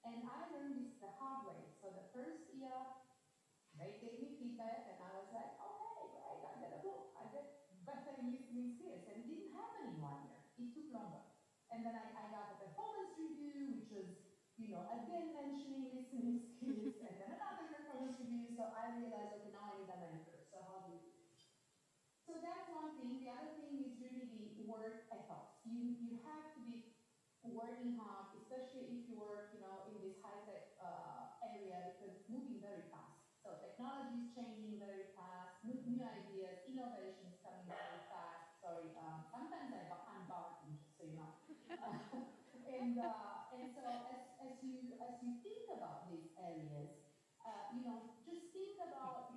S6: And I learned this the hard way. So the first year, they gave me feedback, and I was like, okay, great, I get a book, I get better in listening skills, and it didn't happen in 1 year. It took longer. And then I got a performance review, which was, again mentioning listening skills, and then another performance review. So I realized, okay, now I need a mentor. So how do you do this? So that's one thing. The other thing is really the work ethos. You have to be working hard, especially if you work, in this high-tech area, because it's moving very fast. So technology is changing very fast, new ideas, innovations coming very fast. Sorry, sometimes I'm barking, just so you know. And so as you think about these areas, just think about,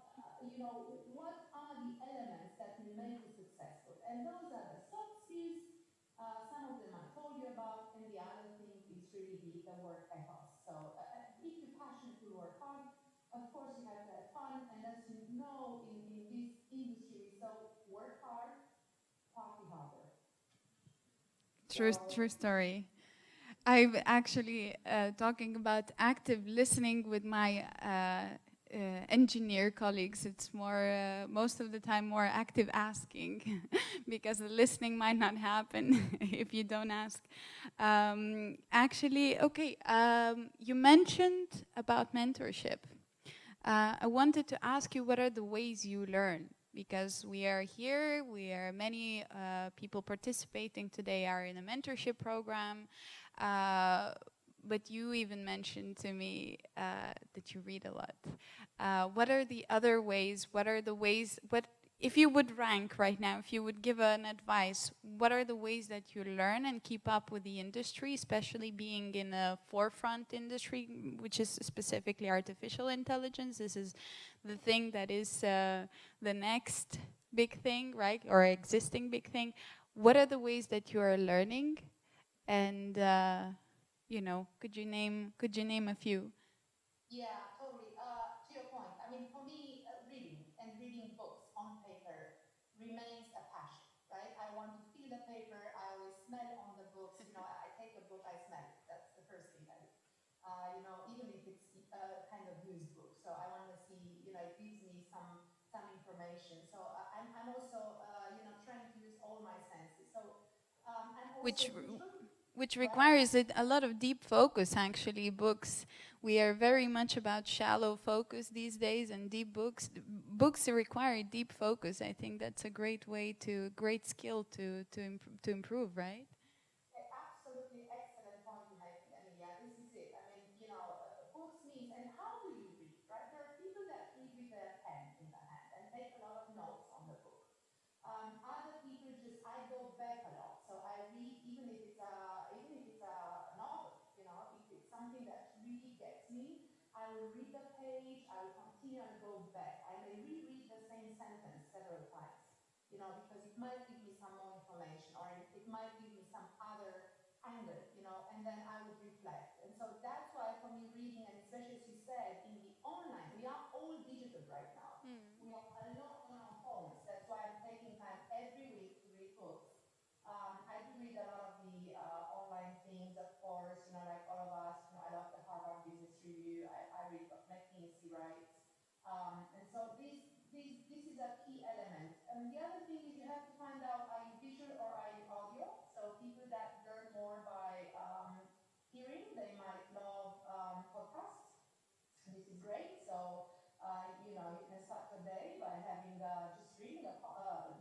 S6: what are the elements that will make you successful, and those are the soft skills. Some of them I told you about, and the other thing is really the work ethos. So if you're passionate to work hard, of course you have to have fun, and as you know, in this industry, so work hard, party harder.
S5: True story. I'm actually talking about active listening with my engineer colleagues. It's more, most of the time, more active asking because the listening might not happen if you don't ask. Actually, okay, you mentioned about mentorship. I wanted to ask you, what are the ways you learn? Because we are here, many people participating today are in a mentorship program. But you even mentioned to me that you read a lot. What are the other ways? What are the ways, if you would rank right now, if you would give an advice, what are the ways that you learn and keep up with the industry, especially being in a forefront industry, which is specifically artificial intelligence? This is the thing that is the next big thing, right? Or existing big thing. What are the ways that you are learning? And could you name a few?
S6: Yeah, totally. To your point, I mean, for me, reading books on paper remains a passion, right? I want to feel the paper. I always smell on the books. I take a book, I smell it. That's the first thing I do. Even if it's a kind of used book. So I want to see, it gives me some information. So I'm also, trying to use all my senses. So I'm also
S5: which requires a lot of deep focus, actually. Books, we are very much about shallow focus these days, and deep books require deep focus. I think that's a great skill to improve, right?
S6: Absolutely excellent point you make, Emilia. This is it. I mean, books means, and how do you read, right? There are people that read with their pen in the hand and take a lot of notes on the book. Other people I go back a lot. So I read, even if it's a novel, if it's something that really gets me, I will read the page, I will continue and go back. I may reread the same sentence several times, because it might give me some more information, or it might give me some other angle, and then I would reflect. And so that's why for me, reading, and especially as you said, in the online, we are all digital right now. We are a lot on our phones. That's why I'm taking time every week to read books. I do read a lot of the online things, of course, like all of us. I love the Harvard Business Review. I read what McKinsey writes. And so this is a key element. And the other thing is you have to find out, are you visual or are you audio? So people that learn more by hearing, they might love podcasts. This is great. So, you can start your day by having just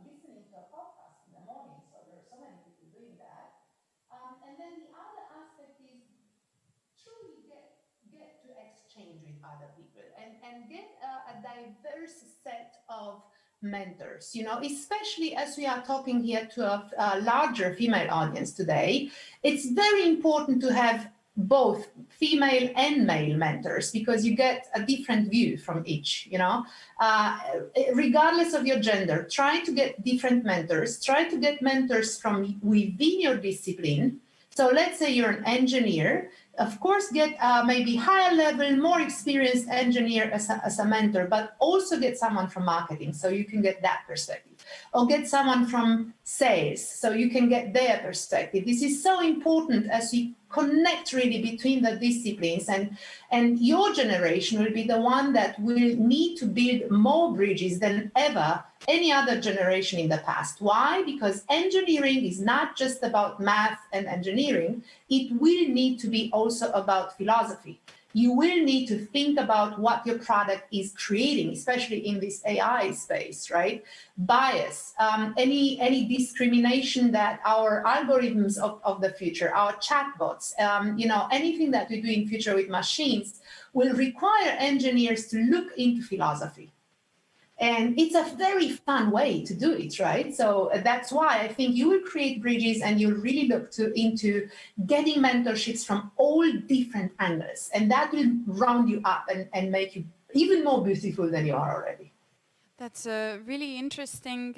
S6: listening to a podcast in the morning. So there are so many people doing that. And then the other aspect is truly get to exchange with other people and get a diverse set of mentors, especially as we are talking here to a larger female audience today. It's very important to have both female and male mentors, because you get a different view from each, regardless of your gender. Try to get different mentors, try to get mentors from within your discipline. So let's say you're an engineer, of course, get maybe higher level, more experienced engineer as a mentor, but also get someone from marketing so you can get that perspective. Or get someone from sales so you can get their perspective. This is so important as we connect really between the disciplines, and your generation will be the one that will need to build more bridges than ever any other generation in the past. Why? Because engineering is not just about math and engineering, it will need to be also about philosophy. You will need to think about what your product is creating, especially in this AI space, right? Bias, any discrimination that our algorithms of the future, our chatbots, anything that we do in future with machines will require engineers to look into philosophy. And it's a very fun way to do it, right? So that's why I think you will create bridges and you'll really look into getting mentorships from all different angles. And that will round you up and make you even more beautiful than you are already.
S5: That's a really interesting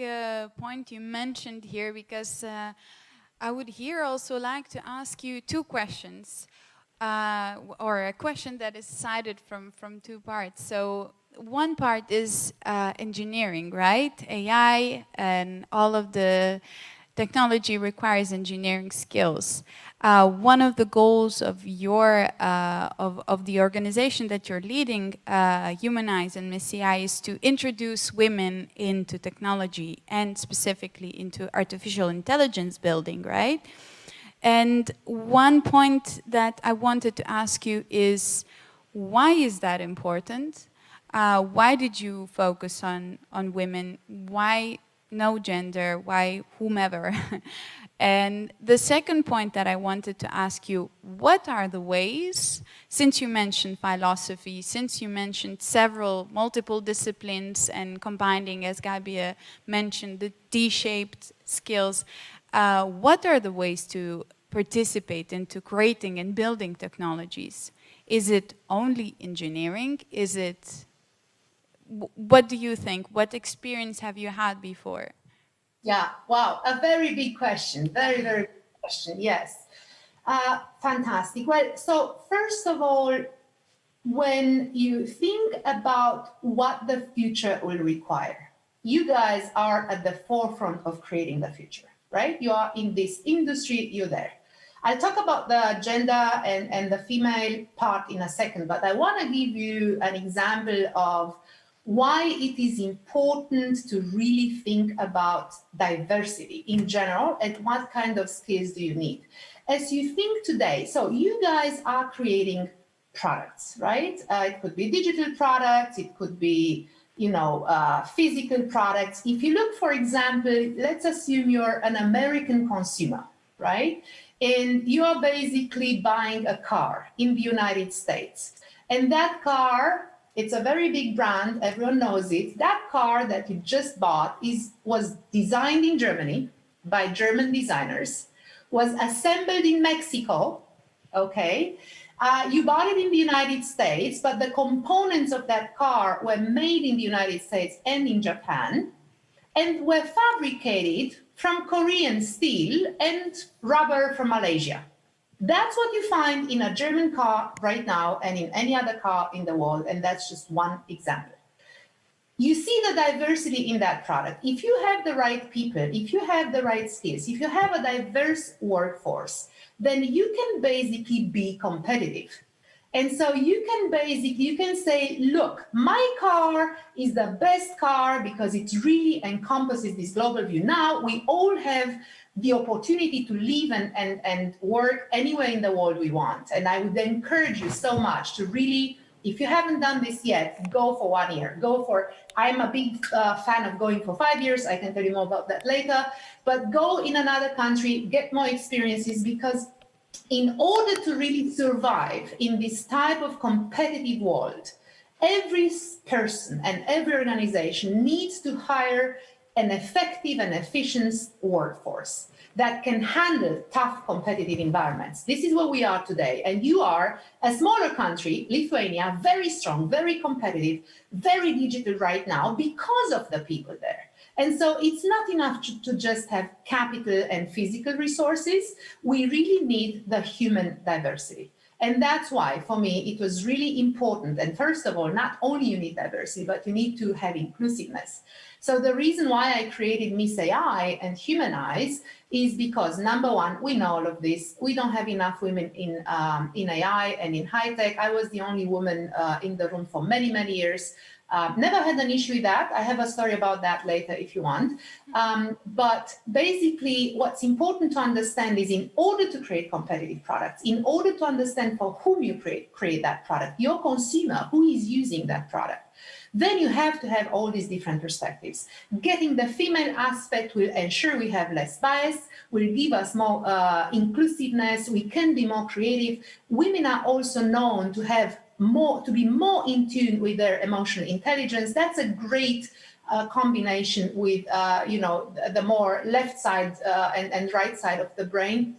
S5: point you mentioned here, because I would here also like to ask you two questions, or a question that is cited from two parts. So one part is engineering, right? AI and all of the technology requires engineering skills. One of the goals of your of the organization that you're leading, Humanize and Miss AI, is to introduce women into technology and specifically into artificial intelligence building, right? And one point that I wanted to ask you is, why is that important? Why did you focus on women? Why no gender? Why whomever? And the second point that I wanted to ask you, what are the ways, since you mentioned philosophy, since you mentioned multiple disciplines and combining, as Gabia mentioned, the T-shaped skills, what are the ways to participate into creating and building technologies? Is it only engineering? Is it... What do you think? What experience have you had before?
S6: Yeah, wow, a very big question. Very, very big question, yes. Fantastic. Well, so first of all, when you think about what the future will require, you guys are at the forefront of creating the future, right? You are in this industry, you're there. I'll talk about the gender and the female part in a second, but I want to give you an example of why it is important to really think about diversity in general and what kind of skills do you need. As you think today, so you guys are creating products, right? It could be digital products, it could be, physical products. If you look, for example, let's assume you're an American consumer, right? And you're basically buying a car in the United States. And that car, it's a very big brand, everyone knows it. That car that you just bought was designed in Germany by German designers, was assembled in Mexico, okay? You bought it in the United States, but the components of that car were made in the United States and in Japan, and were fabricated from Korean steel and rubber from Malaysia. That's what you find in a German car right now and in any other car in the world, and that's just one example. You see the diversity in that product. If you have the right people, if you have the right skills, if you have a diverse workforce, then you can basically be competitive. And so you can say, look, my car is the best car because it really encompasses this global view. Now we all have the opportunity to live and work anywhere in the world we want. And I would encourage you so much to really, if you haven't done this yet, go for 1 year. I'm a big fan of going for 5 years. I can tell you more about that later. But go in another country, get more experiences, because in order to really survive in this type of competitive world, every person and every organization needs to hire an effective and efficient workforce that can handle tough competitive environments. This is where we are today. And you are a smaller country, Lithuania, very strong, very competitive, very digital right now because of the people there. And so it's not enough to just have capital and physical resources. We really need the human diversity. And that's why, for me, it was really important. And first of all, not only you need diversity, but you need to have inclusiveness. So the reason why I created Miss AI and Humanize is because, number one, we know all of this. We don't have enough women in AI and in high tech. I was the only woman in the room for many, many years. Never had an issue with that. I have a story about that later if you want. But basically, what's important to understand is in order to create competitive products, in order to understand for whom you create that product, your consumer, who is using that product, then you have to have all these different perspectives. Getting the female aspect will ensure we have less bias, will give us more inclusiveness, we can be more creative. Women are also known to have to be more in tune with their emotional intelligence. That's a great combination with, the more left side and right side of the brain.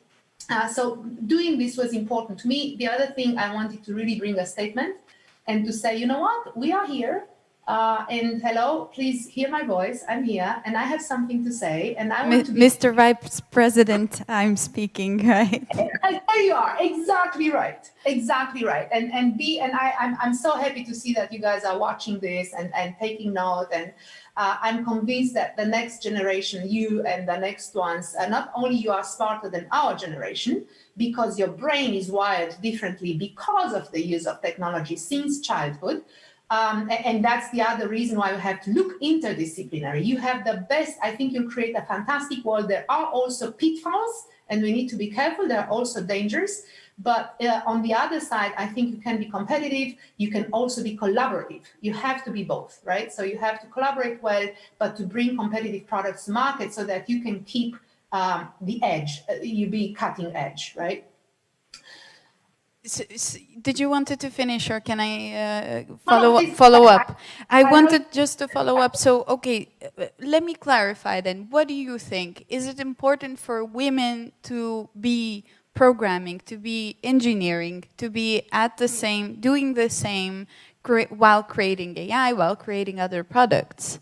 S6: So doing this was important to me. The other thing, I wanted to really bring a statement and to say, you know what, we are here. And hello, please hear my voice. I'm here, and I have something to say. And I want to
S5: Mr. Vice President, I'm speaking, right?
S6: There you are. Exactly right. Exactly right. I'm so happy to see that you guys are watching this and taking note. And I'm convinced that the next generation, you and the next ones, not only you are smarter than our generation, because your brain is wired differently because of the use of technology since childhood. And that's the other reason why we have to look interdisciplinary. You have the best, I think you'll create a fantastic world. There are also pitfalls, and we need to be careful. There are also dangers. But on the other side, I think you can be competitive. You can also be collaborative. You have to be both, right? So you have to collaborate well, but to bring competitive products to market so that you can keep the edge, you be cutting edge, right?
S5: Did you want to finish, or can I follow up? I wanted just to follow up. So, okay, let me clarify then. What do you think? Is it important for women to be programming, to be engineering, to be at the same, doing the same while creating AI, while creating other products?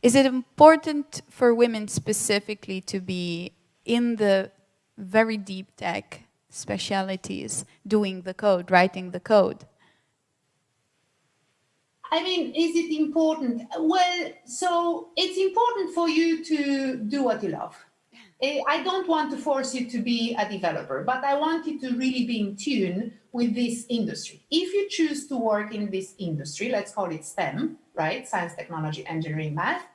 S5: Is it important for women specifically to be in the very deep tech specialities, doing the code, writing the code?
S6: I mean, is it important? Well, so it's important for you to do what you love. I don't want to force you to be a developer, but I want you to really be in tune with this industry. If you choose to work in this industry, let's call it STEM, right? Science, technology, engineering, math.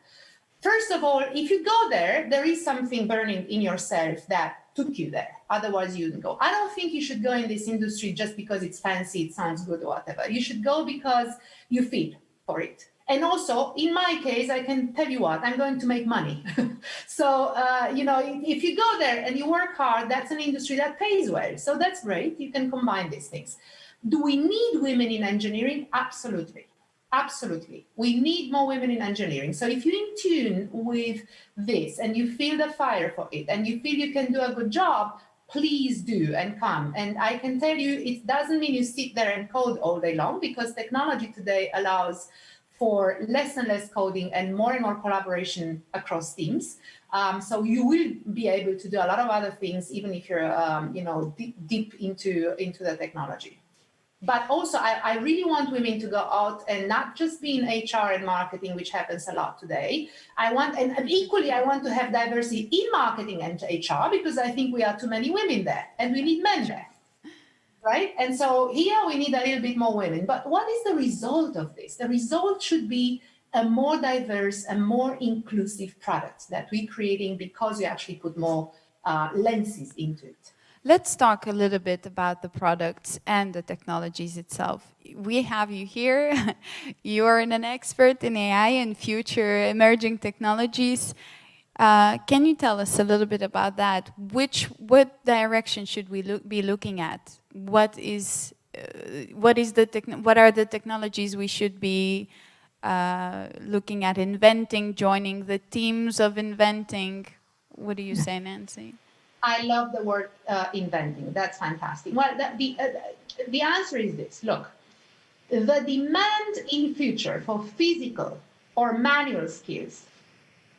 S6: First of all, if you go there, there is something burning in yourself that took you there. Otherwise, you wouldn't go. I don't think you should go in this industry just because it's fancy, it sounds good or whatever. You should go because you feel for it. And also, in my case, I can tell you what, I'm going to make money. So, if you go there and you work hard, that's an industry that pays well. So that's great. You can combine these things. Do we need women in engineering? Absolutely. Absolutely. We need more women in engineering. So if you're in tune with this and you feel the fire for it and you feel you can do a good job, please do and come. And I can tell you, it doesn't mean you sit there and code all day long, because technology today allows for less and less coding and more collaboration across teams. So you will be able to do a lot of other things, even if you're, deep into the technology. But also, I really want women to go out and not just be in HR and marketing, which happens a lot today. And equally, I want to have diversity in marketing and HR, because I think we are too many women there, and we need men there, right? And so here we need a little bit more women. But what is the result of this? The result should be a more diverse and more inclusive product that we're creating, because we actually put more lenses into it.
S5: Let's talk a little bit about the products and the technologies itself. We have you here. You're an expert in AI and future emerging technologies. Can you tell us a little bit about that? What direction should we be looking at? What are the technologies we should be looking at inventing, joining the teams of inventing? What do you say, Nancy?
S6: I love the word inventing. That's fantastic. Well, the answer is this. Look, the demand in future for physical or manual skills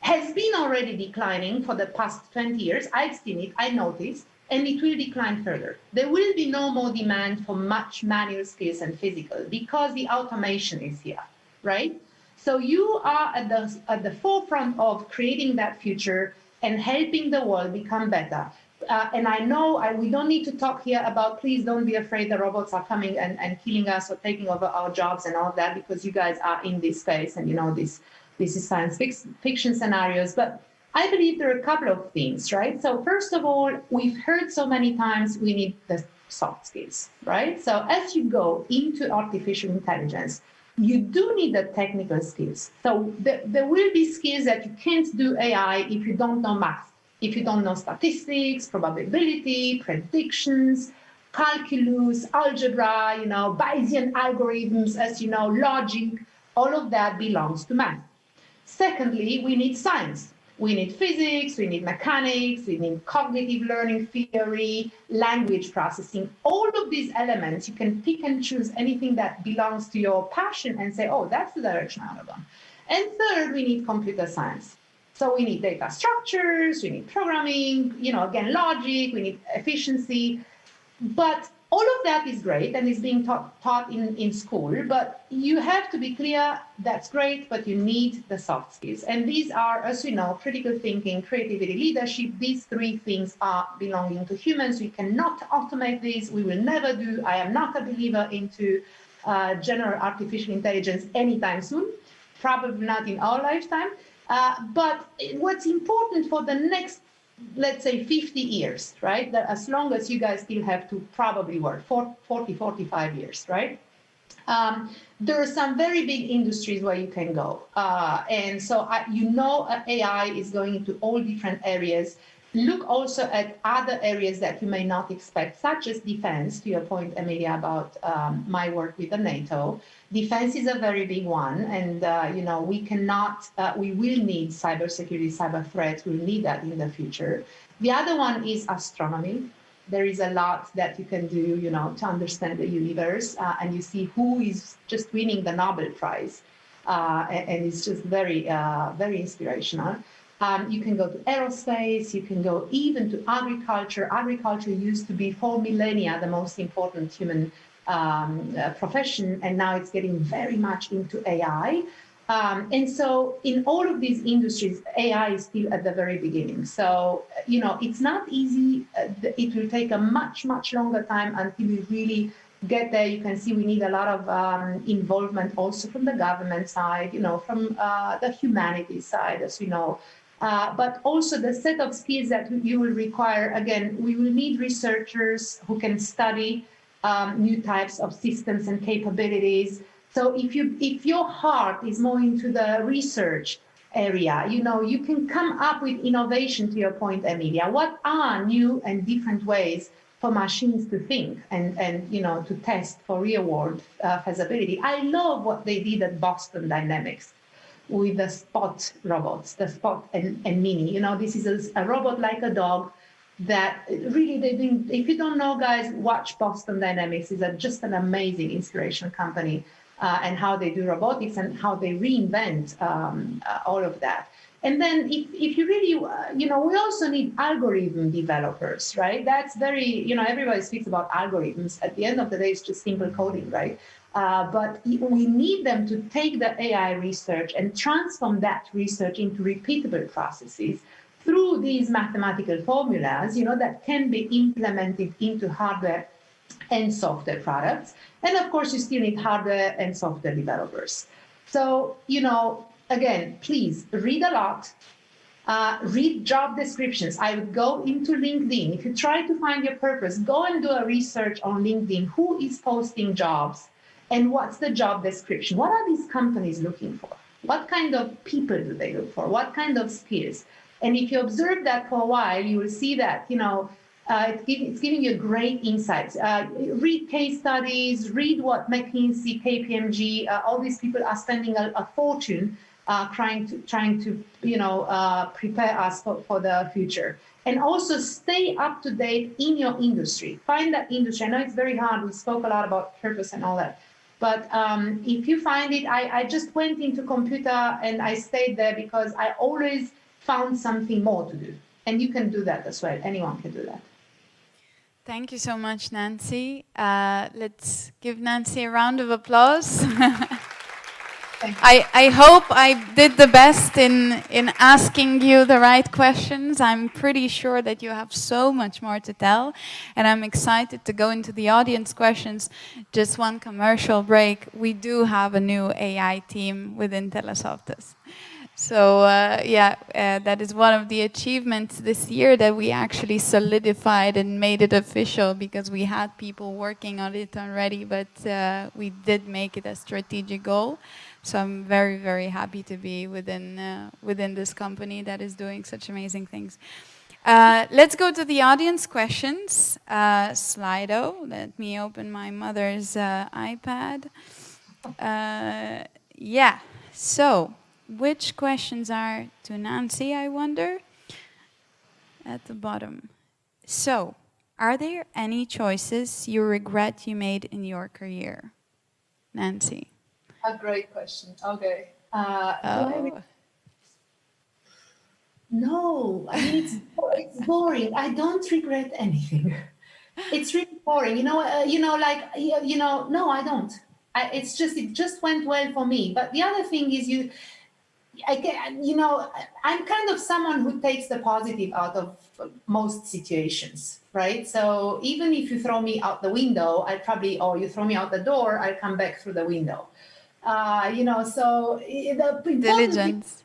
S6: has been already declining for the past 20 years. I've seen it, I noticed, and it will decline further. There will be no more demand for much manual skills and physical because the automation is here, right? So you are at the forefront of creating that future and helping the world become better. And I know we don't need to talk here about, please don't be afraid the robots are coming and killing us or taking over our jobs and all that, because you guys are in this space and you know this is science fiction scenarios. But I believe there are a couple of things, right? So first of all, we've heard so many times we need the soft skills, right? So as you go into artificial intelligence, you do need the technical skills. So there will be skills that you can't do AI if you don't know math, if you don't know statistics, probability, predictions, calculus, algebra, Bayesian algorithms, as you know, logic, all of that belongs to math. Secondly, we need science. We need physics, we need mechanics, we need cognitive learning theory, language processing. All of these elements, you can pick and choose anything that belongs to your passion and say, oh, that's the direction I want to go. And third, we need computer science. So we need data structures, we need programming, again, logic, we need efficiency. But all of that is great and is being taught in school, but you have to be clear, that's great, but you need the soft skills. And these are, as we know, critical thinking, creativity, leadership. These three things are belonging to humans. We cannot automate these. We will never do. I am not a believer into general artificial intelligence anytime soon, probably not in our lifetime. But what's important for the next, let's say 50 years, right? That as long as you guys still have to probably work for 40, 45 years, right? There are some very big industries where you can go. And so AI is going into all different areas. Look also at other areas that you may not expect, such as defense, to your point, Emilia, about my work with the NATO. Defense is a very big one, and we will need cybersecurity, cyber threats. We'll need that in the future. The other one is astronomy. There is a lot that you can do, to understand the universe, and you see who is just winning the Nobel Prize, and it's just very, very inspirational. You can go to aerospace, you can go even to agriculture. Agriculture used to be for millennia the most important human profession, and now it's getting very much into AI. And so in all of these industries, AI is still at the very beginning. So, it's not easy. It will take a much, much longer time until we really get there. You can see we need a lot of involvement also from the government side, from the humanities side, as we know. But also the set of skills that you will require, again, we will need researchers who can study new types of systems and capabilities. So if your heart is more into the research area, you can come up with innovation, to your point, Emilia. What are new and different ways for machines to think and to test for real world feasibility? I love what they did at Boston Dynamics with the Spot robots, the Spot and Mini. This is a robot like a dog that really if you don't know, guys, watch Boston Dynamics. It's just an amazing inspirational company, and how they do robotics and how they reinvent all of that. And then if you really, we also need algorithm developers, right? That's very, everybody speaks about algorithms. At the end of the day, it's just simple coding, right? But we need them to take the AI research and transform that research into repeatable processes through these mathematical formulas, that can be implemented into hardware and software products. And of course, you still need hardware and software developers. So, again, please read a lot. Read job descriptions. I would go into LinkedIn. If you try to find your purpose, go and do a research on LinkedIn. Who is posting jobs? And what's the job description? What are these companies looking for? What kind of people do they look for? What kind of skills? And if you observe that for a while, you will see that, it's giving you great insights. Read case studies, read what McKinsey, KPMG, all these people are spending a fortune trying to prepare us for the future. And also stay up to date in your industry. Find that industry. I know it's very hard. We spoke a lot about purpose and all that. But if you find it, I just went into computer and I stayed there because I always found something more to do. And you can do that as well. Anyone can do that.
S5: Thank you so much, Nancy. Let's give Nancy a round of applause. I hope I did the best in asking you the right questions. I'm pretty sure that you have so much more to tell, and I'm excited to go into the audience questions. Just one commercial break. We do have a new AI team within TeleSoftas. So that is one of the achievements this year, that we actually solidified and made it official, because we had people working on it already, but we did make it a strategic goal. So I'm very, very happy to be within this company that is doing such amazing things. Let's go to the audience questions. Slido. Let me open my mother's iPad. Yeah. So, which questions are to Nancy, I wonder? At the bottom. So, are there any choices you regret you made in your career? Nancy.
S6: A great question. Okay. No, I mean, it's boring. I don't regret anything. It's really boring. No, I don't. It just went well for me. But the other thing is I'm kind of someone who takes the positive out of most situations, right? So even if you throw me out the window, or you throw me out the door, I'll come back through the window. So the
S5: diligence.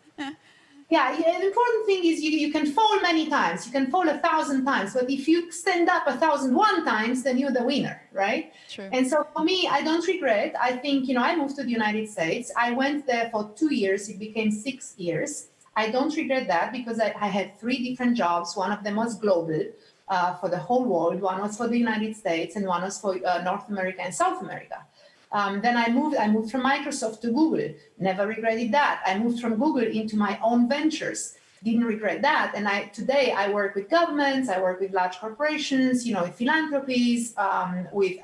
S6: The important thing is you can fall many times. You can fall 1,000 times, but if you stand up 1,001 times, then you're the winner, right?
S5: True.
S6: And so for me, I don't regret. I think, I moved to the United States. I went there for 2 years. It became 6 years. I don't regret that because I had 3 different jobs. One of them was global for the whole world. One was for the United States, and one was for North America and South America. Then I moved from Microsoft to Google. Never regretted that. I moved from Google into my own ventures. Didn't regret that. And today I work with governments. I work with large corporations, with philanthropies, with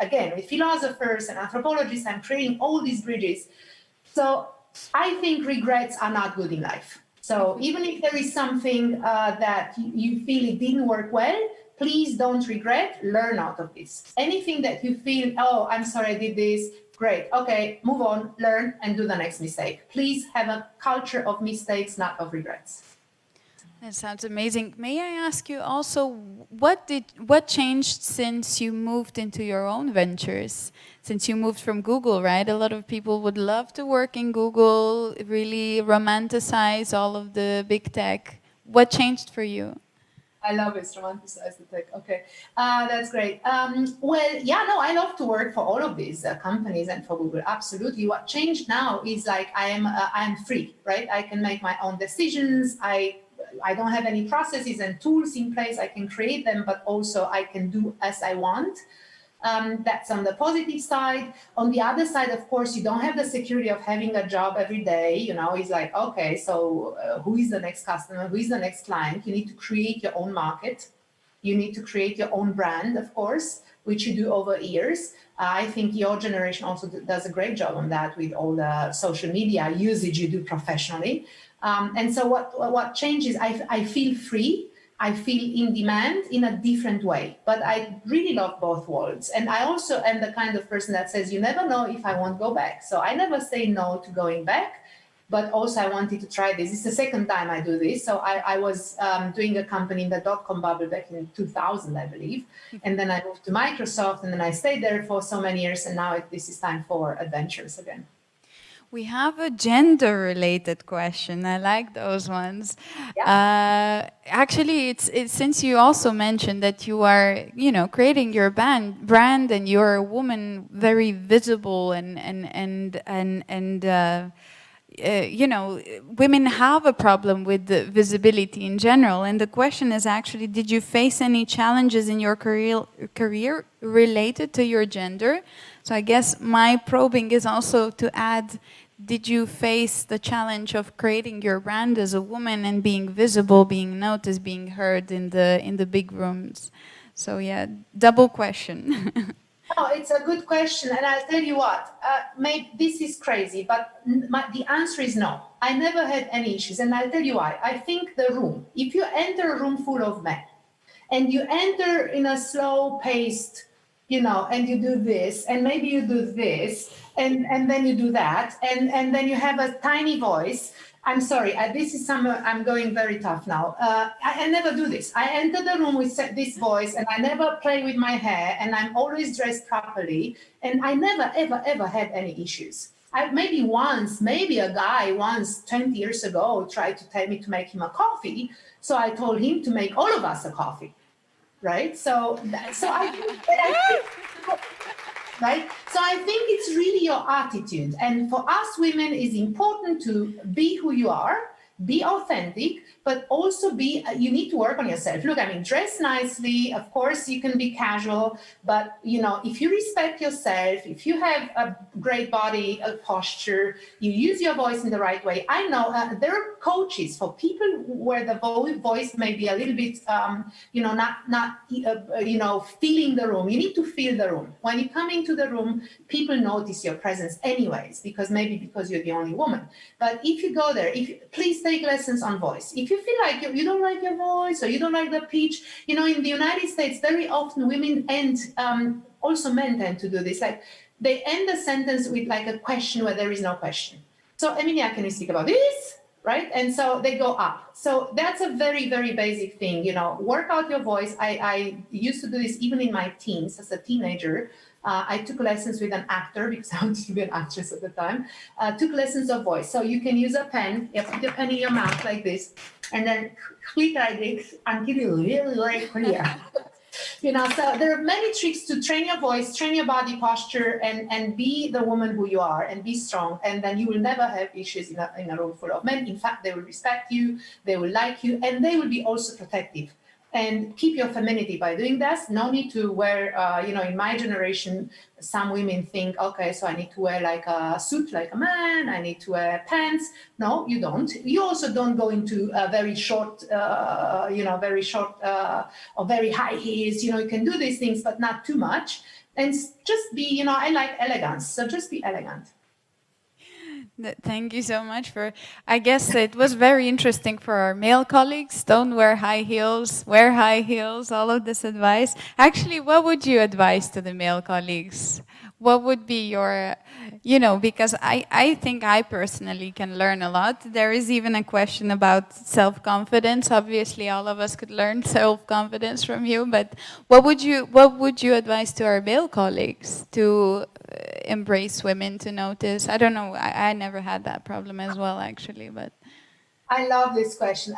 S6: philosophers and anthropologists. I'm creating all these bridges. So I think regrets are not good in life. So even if there is something that you feel it didn't work well, please don't regret, learn out of this. Anything that you feel, oh, I'm sorry I did this, great, okay, move on, learn, and do the next mistake. Please have a culture of mistakes, not of regrets.
S5: That sounds amazing. May I ask you also, what changed since you moved into your own ventures? Since you moved from Google, right? A lot of people would love to work in Google, really romanticize all of the big tech. What changed for you?
S6: I love it, romanticize the tech. Okay, that's great. I love to work for all of these companies and for Google, absolutely. What changed now is I'm free, right? I can make my own decisions. I don't have any processes and tools in place. I can create them, but also I can do as I want. That's on the positive side. On the other side, of course, you don't have the security of having a job every day. It's like, okay, so who is the next customer? Who is the next client? You need to create your own market. You need to create your own brand, of course, which you do over years. I think your generation also does a great job on that with all the social media usage you do professionally. And so what changes, I feel free. I feel in demand in a different way, but I really love both worlds. And I also am the kind of person that says, you never know if I won't go back. So I never say no to going back, but also I wanted to try this. It's the second time I do this. So I was doing a company in the dot-com bubble back in 2000, I believe. And then I moved to Microsoft, and then I stayed there for so many years. And now this is time for adventures again.
S5: We have a gender-related question. I like those ones.
S6: Yeah.
S5: Actually, it's since you also mentioned that you are, creating your brand, and you're a woman, very visible, and women have a problem with the visibility in general. And the question is actually, did you face any challenges in your career related to your gender? So I guess my probing is also to add, did you face the challenge of creating your brand as a woman and being visible, being noticed, being heard in the big rooms? So yeah, double question.
S6: No, it's a good question, and I'll tell you what. Maybe this is crazy, but the answer is no. I never had any issues, and I'll tell you why. I think the room. If you enter a room full of men, and you enter in a slow-paced, and you do this, and maybe you do this, and then you do that, and then you have a tiny voice. I'm sorry, this is I'm going very tough now. I never do this. I enter the room with this voice, and I never play with my hair, and I'm always dressed properly, and I never, ever, ever had any issues. Maybe a guy once, 20 years ago, tried to tell me to make him a coffee, so I told him to make all of us a coffee, right? So right? So I think it's really your attitude. And for us women, it's important to be who you are, be authentic, but also you need to work on yourself. Look, dress nicely. Of course, you can be casual, but if you respect yourself, if you have a great body posture, you use your voice in the right way. I know there are coaches for people where the voice may be a little bit, not feeling the room. You need to feel the room. When you come into the room, people notice your presence anyways, because you're the only woman. But if you go there, please take lessons on voice. If you feel like you don't like your voice or you don't like the pitch, in the United States, very often women also men tend to do this. Like they end a sentence with like a question where there is no question. So, Emilia, can you speak about this? Right? And so they go up. So that's a very, very basic thing, work out your voice. I used to do this even in my teens as a teenager. I took lessons with an actor because I wanted to be an actress at the time. Took lessons of voice. So you can use a pen, you put the pen in your mouth like this, and then click like this until you really, really clear. So there are many tricks to train your voice, train your body posture, and be the woman who you are, and be strong. And then you will never have issues in a room full of men. In fact, they will respect you, they will like you, and they will be also protective. And keep your femininity by doing that. No need to wear, in my generation, some women think, okay, so I need to wear like a suit like a man, I need to wear pants. No, you don't. You also don't go into very short, or very high heels. You can do these things, but not too much. And just be, I like elegance, so just be elegant.
S5: Thank you so much I guess it was very interesting for our male colleagues. Don't wear high heels, wear high heels, all of this advice. Actually, what would you advise to the male colleagues? What would be your, because I think I personally can learn a lot. There is even a question about self-confidence. Obviously, all of us could learn self-confidence from you, but what would you advise to our male colleagues to embrace women, to notice? I don't know, I never had that problem as well, actually, but...
S6: I love this question.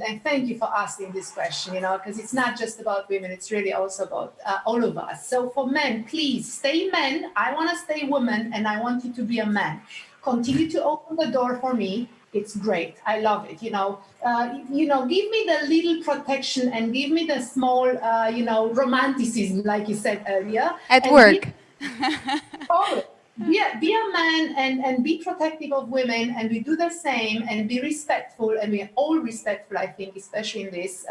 S6: And thank you for asking this question, because it's not just about women, it's really also about all of us. So for men, please stay men. I want to stay woman, and I want you to be a man. Continue to open the door for me. It's great. I love it. Give me the little protection and give me the small, romanticism, like you said earlier.
S5: At work.
S6: Be a man and be protective of women, and we do the same, and be respectful, and we're all respectful, I think, especially in this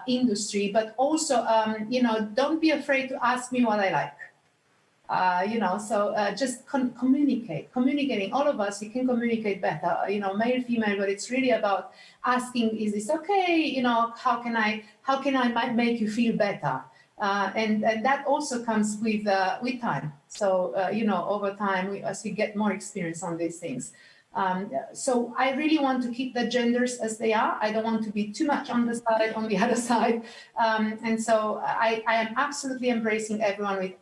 S6: industry. But also, don't be afraid to ask me what I like. Just communicating. All of us, we can communicate better, male, female, but it's really about asking, is this okay? How can I make you feel better? And that also comes with time. So, over time, as we get more experience on these things. So I really want to keep the genders as they are. I don't want to be too much on the other side. And so I am absolutely embracing everyone with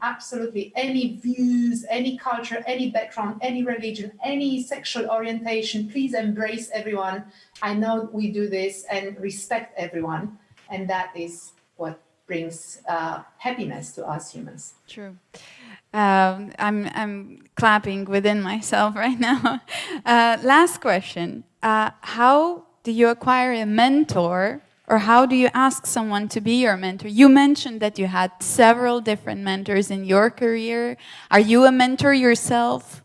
S6: absolutely any views, any culture, any background, any religion, any sexual orientation. Please embrace everyone. I know we do this, and respect everyone. And that is what brings happiness to us humans.
S5: True. I'm clapping within myself right now. Last question. How do you acquire a mentor, or how do you ask someone to be your mentor? You mentioned that you had several different mentors in your career. Are you a mentor yourself?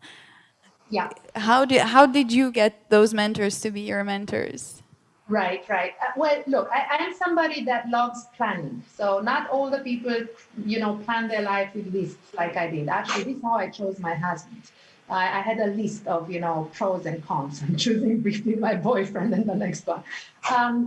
S6: Yeah.
S5: How did you get those mentors to be your mentors?
S6: Right, right. Well, look, I am somebody that loves planning. So not all the people, plan their life with lists like I did. Actually, this is how I chose my husband. I had a list of, pros and cons and choosing between my boyfriend and the next one.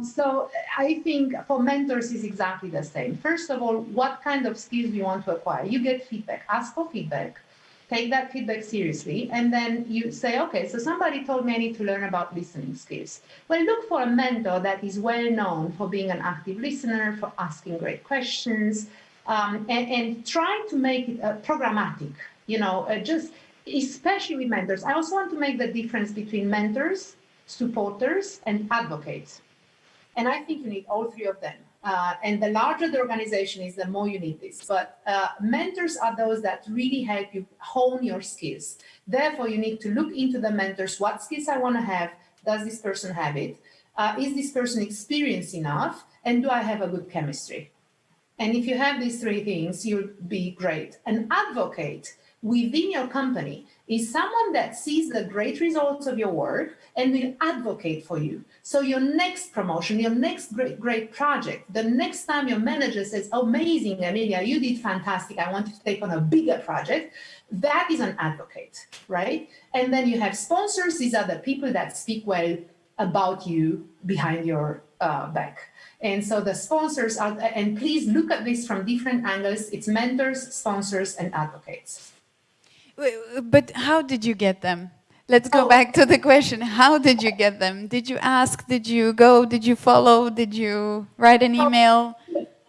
S6: So I think for mentors is exactly the same. First of all, what kind of skills you want to acquire? You get feedback, ask for feedback. Take that feedback seriously, and then you say, okay, so somebody told me I need to learn about listening skills. Well, look for a mentor that is well known for being an active listener, for asking great questions, and try to make it programmatic, just especially with mentors. I also want to make the difference between mentors, supporters, and advocates. And I think you need all three of them. And the larger the organization is, the more you need this. But mentors are those that really help you hone your skills. Therefore, you need to look into the mentors. What skills I want to have? Does this person have it? Is this person experienced enough? And do I have a good chemistry? And if you have these three things, you'll be great. An advocate within your company is someone that sees the great results of your work and will advocate for you. So your next promotion, your next great project, the next time your manager says, amazing, Emilia, you did fantastic, I want you to take on a bigger project, that is an advocate, right? And then you have sponsors. These are the people that speak well about you behind your back. And so the sponsors are, and please look at this from different angles. It's mentors, sponsors, and advocates.
S5: But how did you get them? Let's go back to the question. How did you get them? Did you ask? Did you go? Did you follow? Did you write an email?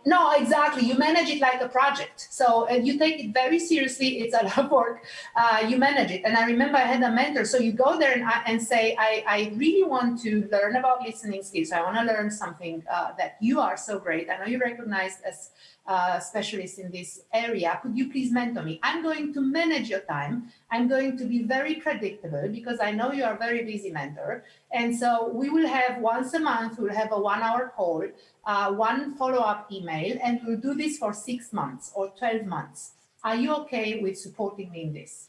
S6: No, exactly. You manage it like a project. So you take it very seriously. It's a lot of work. You manage it. And I remember I had a mentor. So you go there and say, I really want to learn about listening skills. I want to learn something that you are so great. I know you're recognized as specialist in this area. Could you please mentor me? I'm going to manage your time. I'm going to be very predictable because I know you are a very busy mentor. And so we will have once a month, we'll have a 1 hour call, one follow-up email, and we'll do this for 6 months or 12 months. Are you okay with supporting me in this?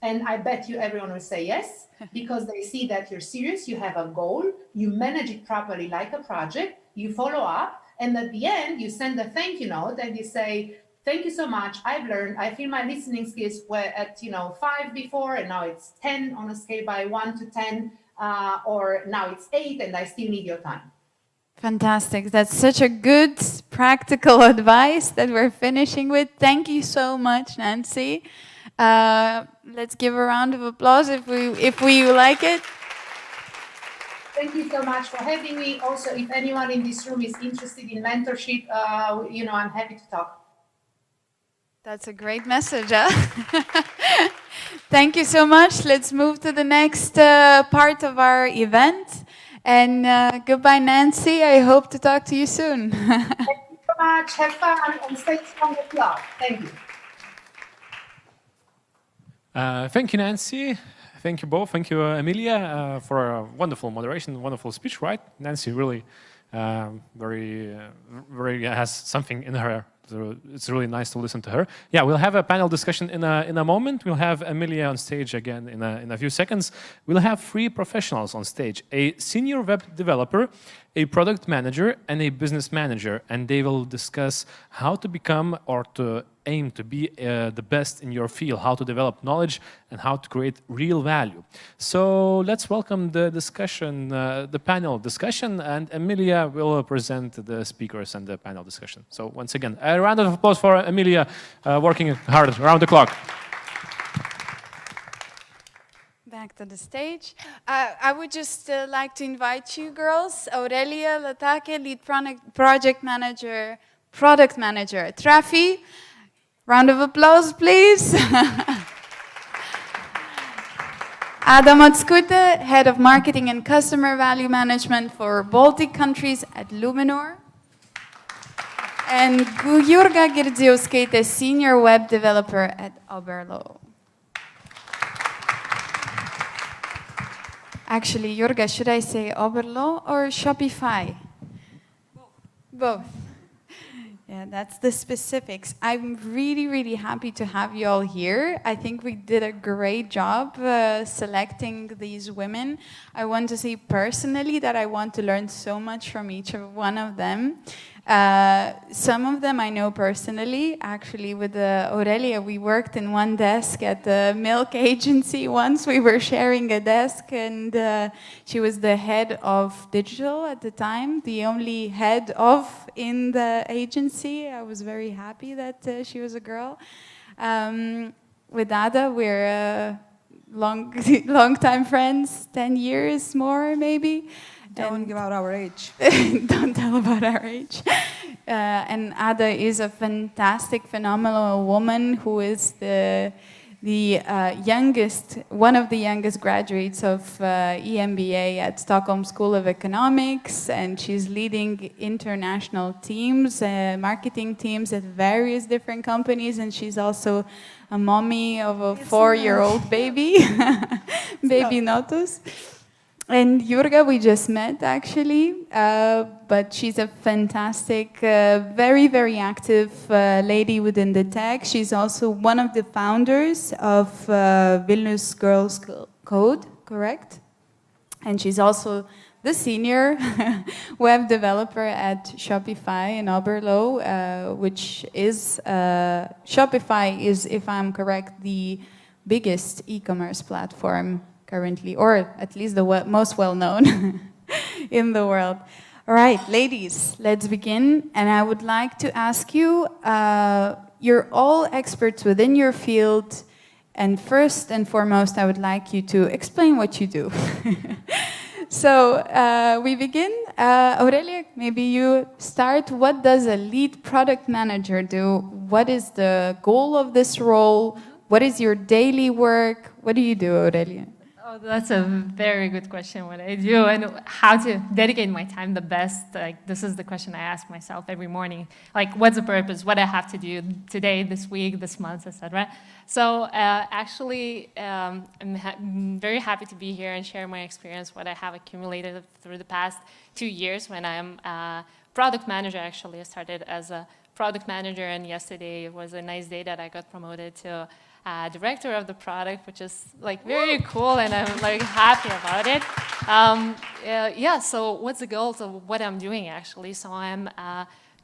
S6: And I bet you everyone will say yes, because they see that you're serious, you have a goal, you manage it properly like a project, you follow up, and at the end, you send a thank you note and you say, thank you so much, I've learned, I feel my listening skills were at 5 before, and now it's 10 on a scale by 1 to 10, or now it's 8 and I still need your time.
S5: Fantastic. That's such a good practical advice that we're finishing with. Thank you so much, Nancy. Let's give a round of applause if we like it.
S6: Thank you so much for having me. Also, if anyone in this room is interested in mentorship, I'm happy to talk.
S5: That's a great message, huh? Thank you so much. Let's move to the next part of our event. And goodbye, Nancy. I hope to talk to you soon.
S6: Thank you so much. Have fun and stay strong with love. Thank you.
S1: Thank you, Nancy. Thank you both. Thank you, Emilia, for a wonderful moderation, wonderful speech, right? Nancy really very has something in her. So it's really nice to listen to her. Yeah, we'll have a panel discussion in a moment. We'll have Emilia on stage again in a few seconds. We'll have 3 professionals on stage: a senior web developer, a product manager, and a business manager, and they will discuss how to become or to aim to be the best in your field, how to develop knowledge, and how to create real value. So let's welcome the discussion, the panel discussion, and Emilia will present the speakers and the panel discussion. So once again, a round of applause for Emilia, working hard around the clock.
S5: Back to the stage. I would just like to invite you girls, Aurelia Latake, lead product manager, Trafi. Round of applause, please. Adam Otskute, head of marketing and customer value management for Baltic countries at Luminor. And Jurga Girdziuskaite, senior web developer at Oberlo. Actually, Jurga, should I say Oberlo or Shopify? Both. Yeah, That's the specifics. I'm really, really happy to have you all here. I think we did a great job selecting these women. I want to say personally that I want to learn so much from each of one of them. Some of them I know personally. Actually, with Aurelia, we worked in one desk at the milk agency once. We were sharing a desk, and she was the head of digital at the time, the only head of in the agency. I was very happy that she was a girl. With Ada, we're long time friends, 10 years more maybe.
S6: Don't give out our age.
S5: Don't tell about our age. And Ada is a fantastic, phenomenal woman who is the youngest, one of the youngest graduates of EMBA at Stockholm School of Economics, and she's leading international teams, marketing teams at various different companies, and she's also a mommy of a 4-year-old baby, baby Notus. And Jurga, we just met actually, but she's a fantastic, very, very active lady within the tech. She's also one of the founders of Vilnius Girls Code, correct? And she's also the senior web developer at Shopify in Oberlo, which is, Shopify is, if I'm correct, the biggest e-commerce platform currently, or at least the most well-known in the world. All right, ladies, let's begin. And I would like to ask you, you're all experts within your field, and first and foremost, I would like you to explain what you do. So we begin. Aurelia, maybe you start. What does a lead product manager do? What is the goal of this role? What is your daily work? What do you do, Aurelia?
S4: Oh, that's a very good question, what I do and how to dedicate my time the best. Like, this is the question I ask myself every morning. Like, what's the purpose? What I have to do today, this week, this month, etc. So actually, I'm very happy to be here and share my experience, what I have accumulated through the past 2 years when I'm a product manager. Actually, I started as a product manager, and yesterday was a nice day that I got promoted to director of the product, which is like very cool, and I'm like happy about it. Yeah, so what's the goal of what I'm doing actually? So I'm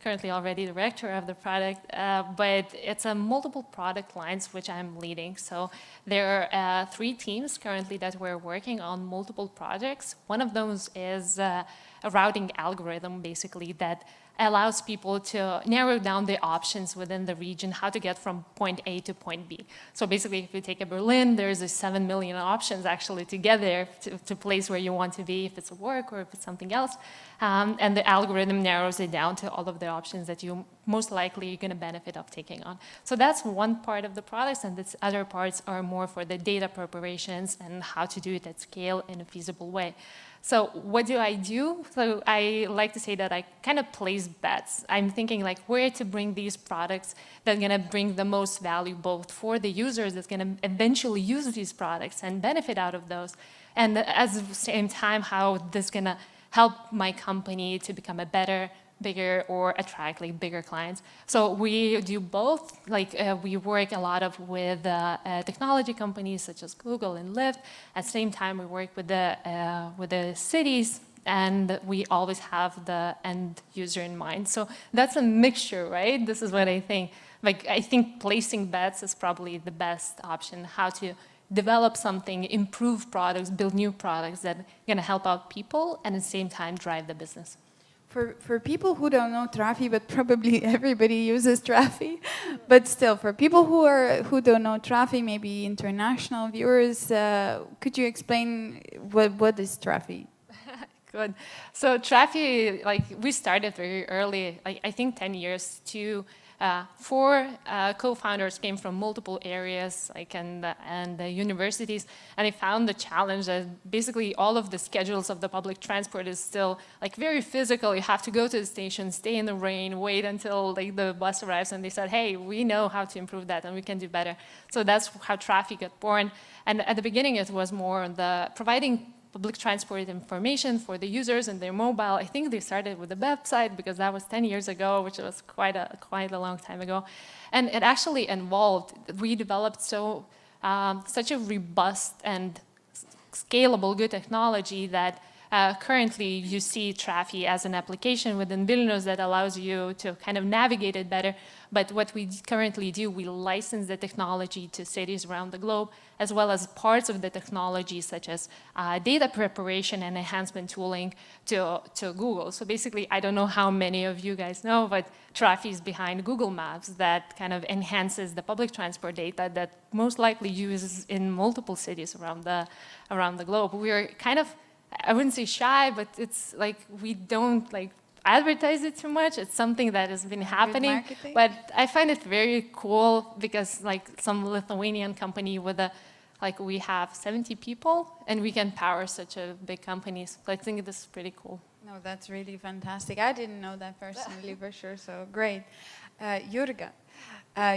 S4: currently already director of the product, but it's a multiple product lines which I'm leading. So there are 3 teams currently that we're working on multiple projects. One of those is a routing algorithm, basically, that allows people to narrow down the options within the region, how to get from point A to point B. So basically, if you take a Berlin, there's 7 million options actually to get there to place where you want to be, if it's a work or if it's something else. And the algorithm narrows it down to all of the options that you most likely are going to benefit of taking on. So that's one part of the products, and the other parts are more for the data preparations and how to do it at scale in a feasible way. So what do I do? So I like to say that I kind of place bets. I'm thinking like where to bring these products that are going to bring the most value both for the users that's going to eventually use these products and benefit out of those, and at the same time how this is going to help my company to become a better, bigger, or attract like bigger clients. So we do both. Like we work a lot with technology companies such as Google and Lyft. At the same time, we work with the cities, and we always have the end user in mind. So that's a mixture, right? This is what I think. Like I think placing bets is probably the best option. How to develop something, improve products, build new products that are going to help out people, and at the same time drive the business.
S5: For people who don't know Trafi, but probably everybody uses Trafi, but still, for people who don't know Trafi, maybe international viewers, could you explain what is Trafi?
S4: Good. So Trafi, like we started very early, like I think 10 years to 4 co-founders came from multiple areas, like and the universities, and they found the challenge that basically all of the schedules of the public transport is still like very physical. You have to go to the station, stay in the rain, wait until like the bus arrives, and they said, hey, we know how to improve that and we can do better. So that's how Trafi got born. And at the beginning, it was more the providing
S7: public transport information for the users and their mobile. I think they started with a website because that was 10 years ago, which was quite a long time ago. And it actually involved, we developed such a robust and scalable good technology that currently you see Trafi as an application within Vilnius that allows you to kind of navigate it better. But what we currently do, we license the technology to cities around the globe, as well as parts of the technology such as data preparation and enhancement tooling to Google. So basically, I don't know how many of you guys know, but Trafi is behind Google Maps that kind of enhances the public transport data that most likely uses in multiple cities around the globe. We are kind of, I wouldn't say shy, but it's like we don't like advertise it too much. It's something that has been happening, but I find it very cool because like some Lithuanian company with we have 70 people and we can power such a big company. So I think this is pretty cool.
S5: No, that's really fantastic. I didn't know that personally for sure, so great. Jurga,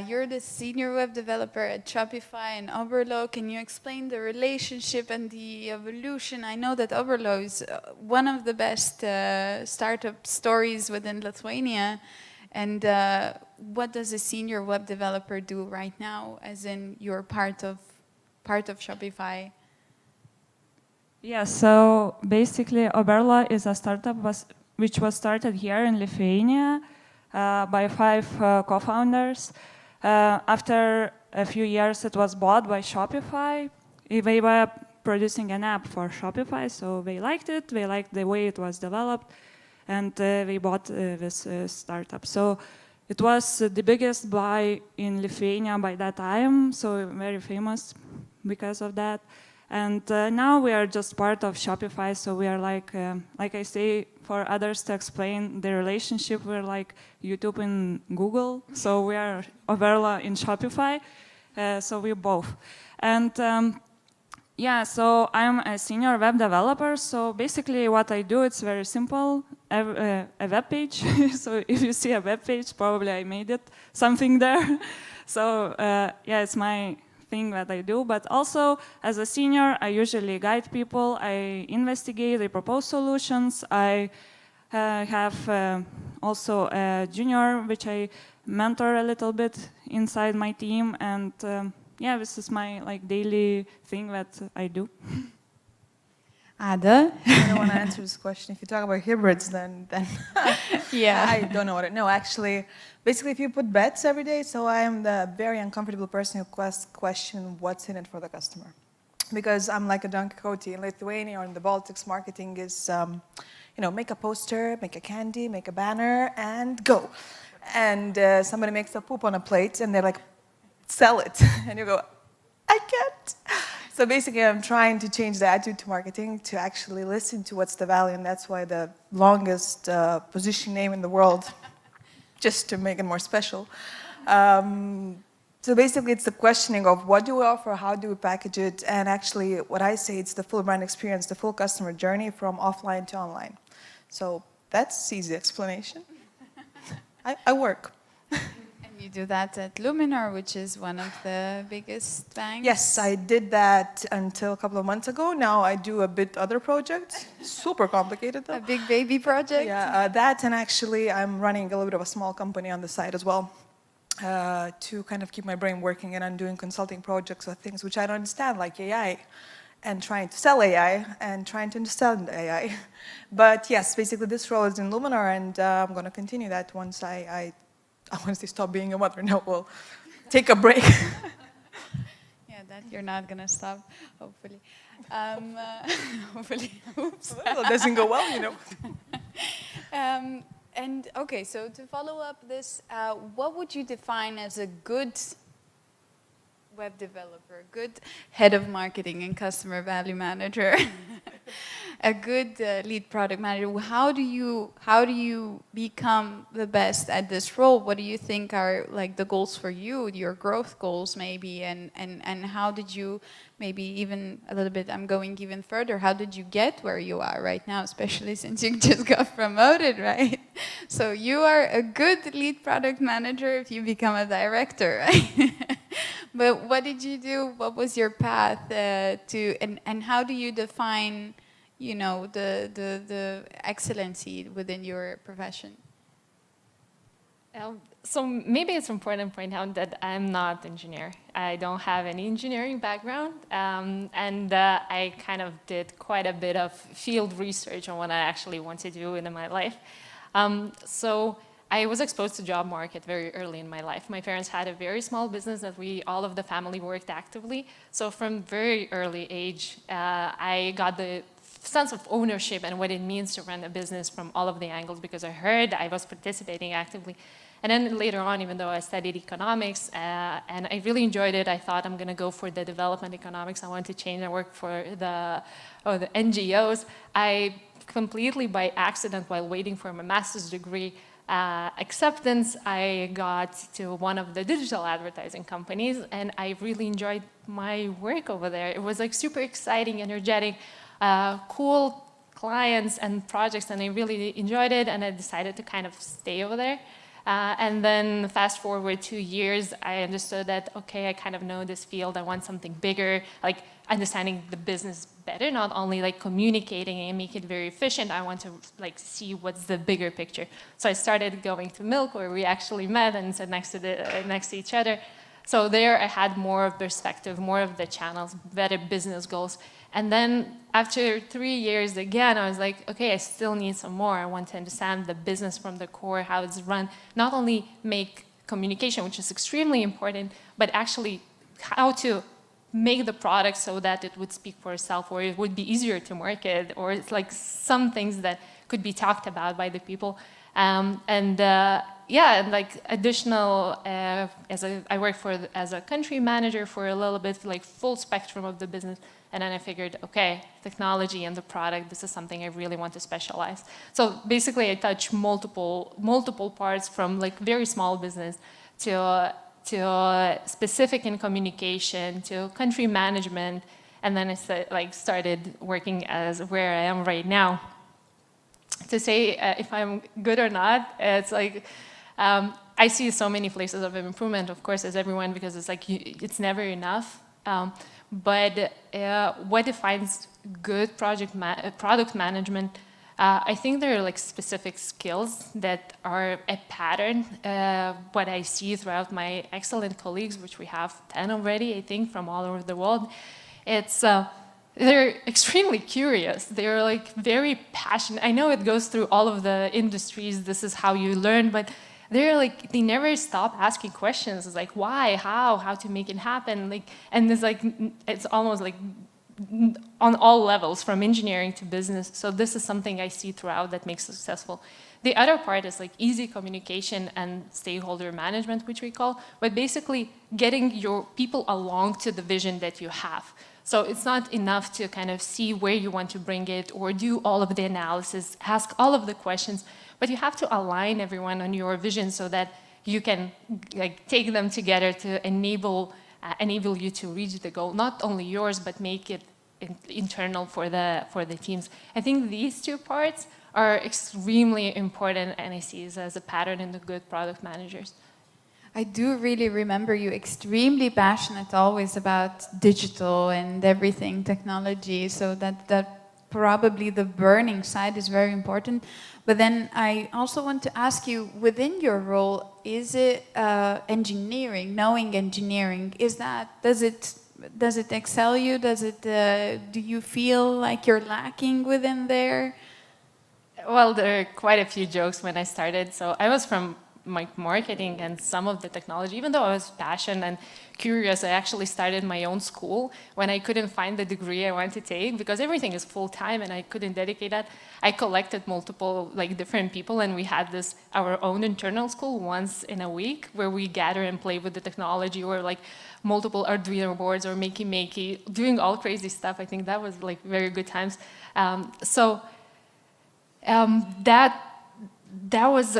S5: you're the senior web developer at Shopify and Oberlo. Can you explain the relationship and the evolution? I know that Oberlo is one of the best startup stories within Lithuania. And what does a senior web developer do right now, as in you're part of Shopify?
S8: Yeah, so basically Oberlo is a startup which was started here in Lithuania by 5 co-founders. After a few years, it was bought by Shopify. They were producing an app for Shopify, so they liked it. They liked the way it was developed, and they bought this startup. So it was the biggest buy in Lithuania by that time, so very famous because of that. And now we are just part of Shopify, so we are like I say, for others to explain the relationship, we're like YouTube and Google, so we are Oberlo in Shopify, so we're both. And yeah, so I'm a senior web developer, so basically what I do, it's very simple, a web page. So if you see a web page, probably I made it, something there. So yeah, it's my thing that I do, but also as a senior, I usually guide people, I investigate, I propose solutions. I have also a junior, which I mentor a little bit inside my team, and yeah, this is my daily thing that I do.
S5: Ada?
S9: I don't want to answer this question. If you talk about hybrids, then
S5: yeah,
S9: I don't know what it. No, actually, basically, if you put bets every day, so I am the very uncomfortable person who question what's in it for the customer, because I'm like a Don Quixote in Lithuania or in the Baltics. Marketing is, make a poster, make a candy, make a banner, and go. And somebody makes a poop on a plate, and they're like, sell it, and you go, I can't. So basically, I'm trying to change the attitude to marketing to actually listen to what's the value, and that's why the longest position name in the world, just to make it more special. So basically, it's the questioning of what do we offer, how do we package it, and actually, what I say, it's the full brand experience, the full customer journey from offline to online. So that's easy explanation. I work.
S5: You do that at Luminar, which is one of the biggest banks?
S9: Yes, I did that until a couple of months ago. Now I do a bit other projects. Super complicated though.
S5: A big baby project?
S9: Yeah, that, and actually I'm running a little bit of a small company on the side as well to kind of keep my brain working, and I'm doing consulting projects or things which I don't understand, like AI, and trying to sell AI and trying to understand AI. But yes, basically this role is in Luminar, and I'm going to continue that once once they stop being a mother. No, we'll take a break.
S5: Yeah, that you're not going to stop, hopefully. Hopefully. Oops.
S9: Well, it doesn't go well,
S5: And okay, so to follow up this, what would you define as a good web developer, good head of marketing and customer value manager, a good lead product manager? How do you become the best at this role? What do you think are like the goals for you, your growth goals maybe, and how did you maybe even a little bit, I'm going even further, how did you get where you are right now, especially since you just got promoted, right? So you are a good lead product manager if you become a director, right? But what did you do? What was your path and how do you define you know, the excellency within your profession?
S7: So maybe it's important to point out that I'm not an engineer. I don't have any engineering background, and I kind of did quite a bit of field research on what I actually want to do in my life. So I was exposed to job market very early in my life. My parents had a very small business that all of the family worked actively. So from very early age, I got the sense of ownership and what it means to run a business from all of the angles, because I was participating actively. And then later on, even though I studied economics and I really enjoyed it, I thought I'm going to go for the development economics. I want to change and work for the NGOs. I completely by accident, while waiting for my master's degree acceptance, I got to one of the digital advertising companies, and I really enjoyed my work over there. It was like super exciting, energetic, cool clients and projects, and I really enjoyed it, and I decided to kind of stay over there. And then fast forward 2 years, I understood that, okay, I kind of know this field, I want something bigger, like understanding the business better, not only like communicating and make it very efficient, I want to like see what's the bigger picture. So I started going to Milk, where we actually met and sat next to each other. So there I had more of perspective, more of the channels, better business goals. And then after 3 years again, I was like, okay, I still need some more. I want to understand the business from the core, how it's run, not only make communication, which is extremely important, but actually how to make the product so that it would speak for itself, or it would be easier to market, or it's like some things that could be talked about by the people. Yeah, and like additional, I worked as a country manager for a little bit, like full spectrum of the business. And then I figured, okay, technology and the product, this is something I really want to specialize. So basically I touch multiple parts, from like very small business to specific in communication, to country management. And then I started working as where I am right now. To say if I'm good or not, it's like, I see so many places of improvement, of course, as everyone, because it's like, it's never enough. But what defines good product management, I think there are like specific skills that are a pattern. What I see throughout my excellent colleagues, which we have 10 already, I think, from all over the world, it's they're extremely curious. They're like very passionate. I know it goes through all of the industries. This is how you learn, but they're like, they never stop asking questions. It's like, why, how to make it happen? Like, and it's like, it's almost like on all levels, from engineering to business. So this is something I see throughout that makes it successful. The other part is like easy communication and stakeholder management, which we call, but basically getting your people along to the vision that you have. So it's not enough to kind of see where you want to bring it or do all of the analysis, ask all of the questions, but you have to align everyone on your vision so that you can like take them together to enable you to reach the goal, not only yours, but make it internal for the teams. I think these two parts are extremely important, and I see this as a pattern in the good product managers.
S5: I do really remember you extremely passionate always about digital and everything technology, so that probably the burning side is very important. But then I also want to ask you, within your role, is it engineering, knowing engineering, does it excel you? Do you feel like you're lacking within there?
S7: Well, there are quite a few jokes when I started. So I was from marketing and some of the technology. Even though I was passionate and curious, I actually started my own school when I couldn't find the degree I wanted to take, because everything is full-time and I couldn't dedicate that. I collected multiple different people, and we had our own internal school once in a week where we gather and play with the technology, or multiple Arduino boards, or makey, doing all crazy stuff. I think that was very good times. That was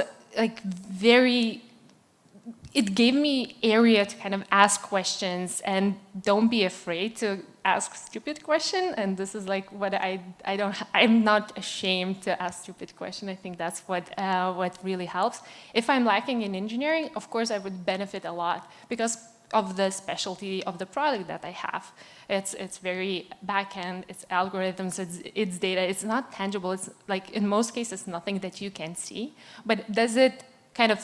S7: it gave me area to kind of ask questions, and don't be afraid to ask stupid question. And this is what I'm not ashamed to ask stupid question. I think that's what really helps. If I'm lacking in engineering, of course I would benefit a lot, because of the specialty of the product that I have. It's very back-end, it's algorithms, it's data, it's not tangible, it's like in most cases nothing that you can see, but does it kind of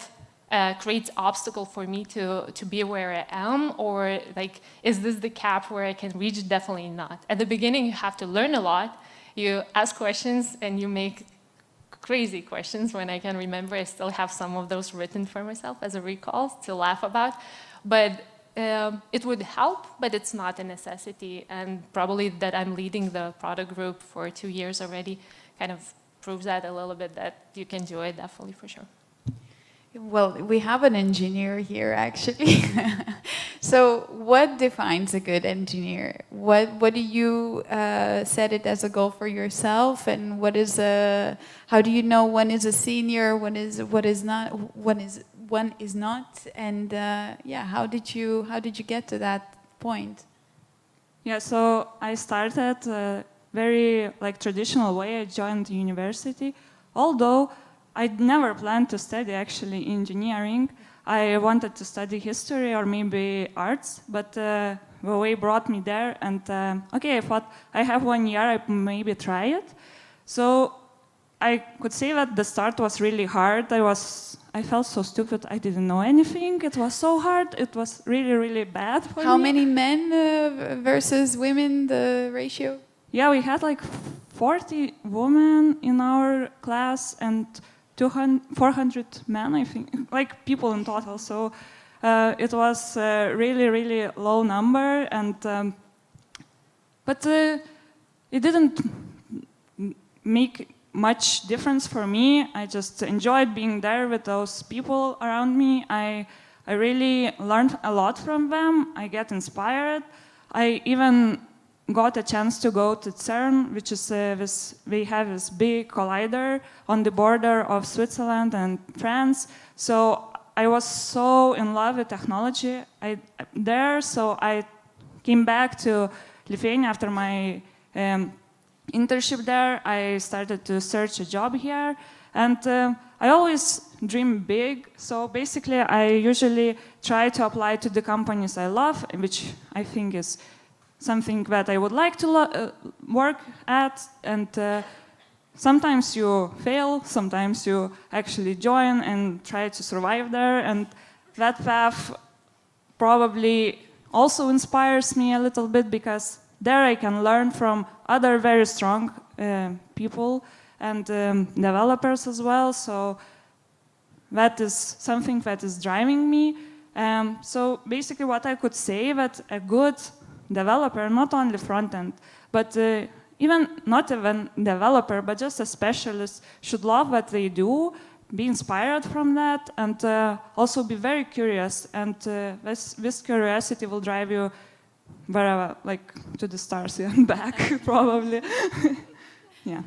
S7: create obstacle for me to be where I am, or like, is this the cap where I can reach? Definitely not. At the beginning you have to learn a lot, you ask questions and you make crazy questions. When I can remember, I still have some of those written for myself as a recall to laugh about, but it would help, but it's not a necessity. And probably that I'm leading the product group for 2 years already kind of proves that a little bit, that you can do it definitely for sure.
S5: Well, we have an engineer here, actually. So what defines a good engineer? What do you set it as a goal for yourself? And what is how do you know one is a senior, one is not? And yeah, how did you get to that point?
S8: Yeah, so I started very like traditional way. I joined university, although I never planned to study actually engineering. I wanted to study history or maybe arts, but the way brought me there. And okay, I thought I have 1 year, I maybe try it. So I could say that the start was really hard. I felt so stupid. I didn't know anything. It was so hard. It was really, really bad for me.
S5: How many men versus women, the ratio?
S8: Yeah, we had like 40 women in our class and 400 men, I think, like people in total. So it was a really, really low number, and but it didn't make much difference for me. I just enjoyed being there with those people around me. I really learned a lot from them. I get inspired. I even got a chance to go to CERN, which is we have this big collider on the border of Switzerland and France. So I was so in love with technology there. So I came back to Lithuania after my internship there. I started to search a job here, and I always dream big. So basically, I usually try to apply to the companies I love, which I think is something that I would like to work at, and sometimes you fail, sometimes you actually join and try to survive there, and that path probably also inspires me a little bit, because there I can learn from other very strong people and developers as well, so that is something that is driving me. So basically what I could say, that a good developer, not only front-end, but even not even developer, but just a specialist, should love what they do, be inspired from that, and also be very curious. And this curiosity will drive you wherever, like to the stars and back, probably. Yeah.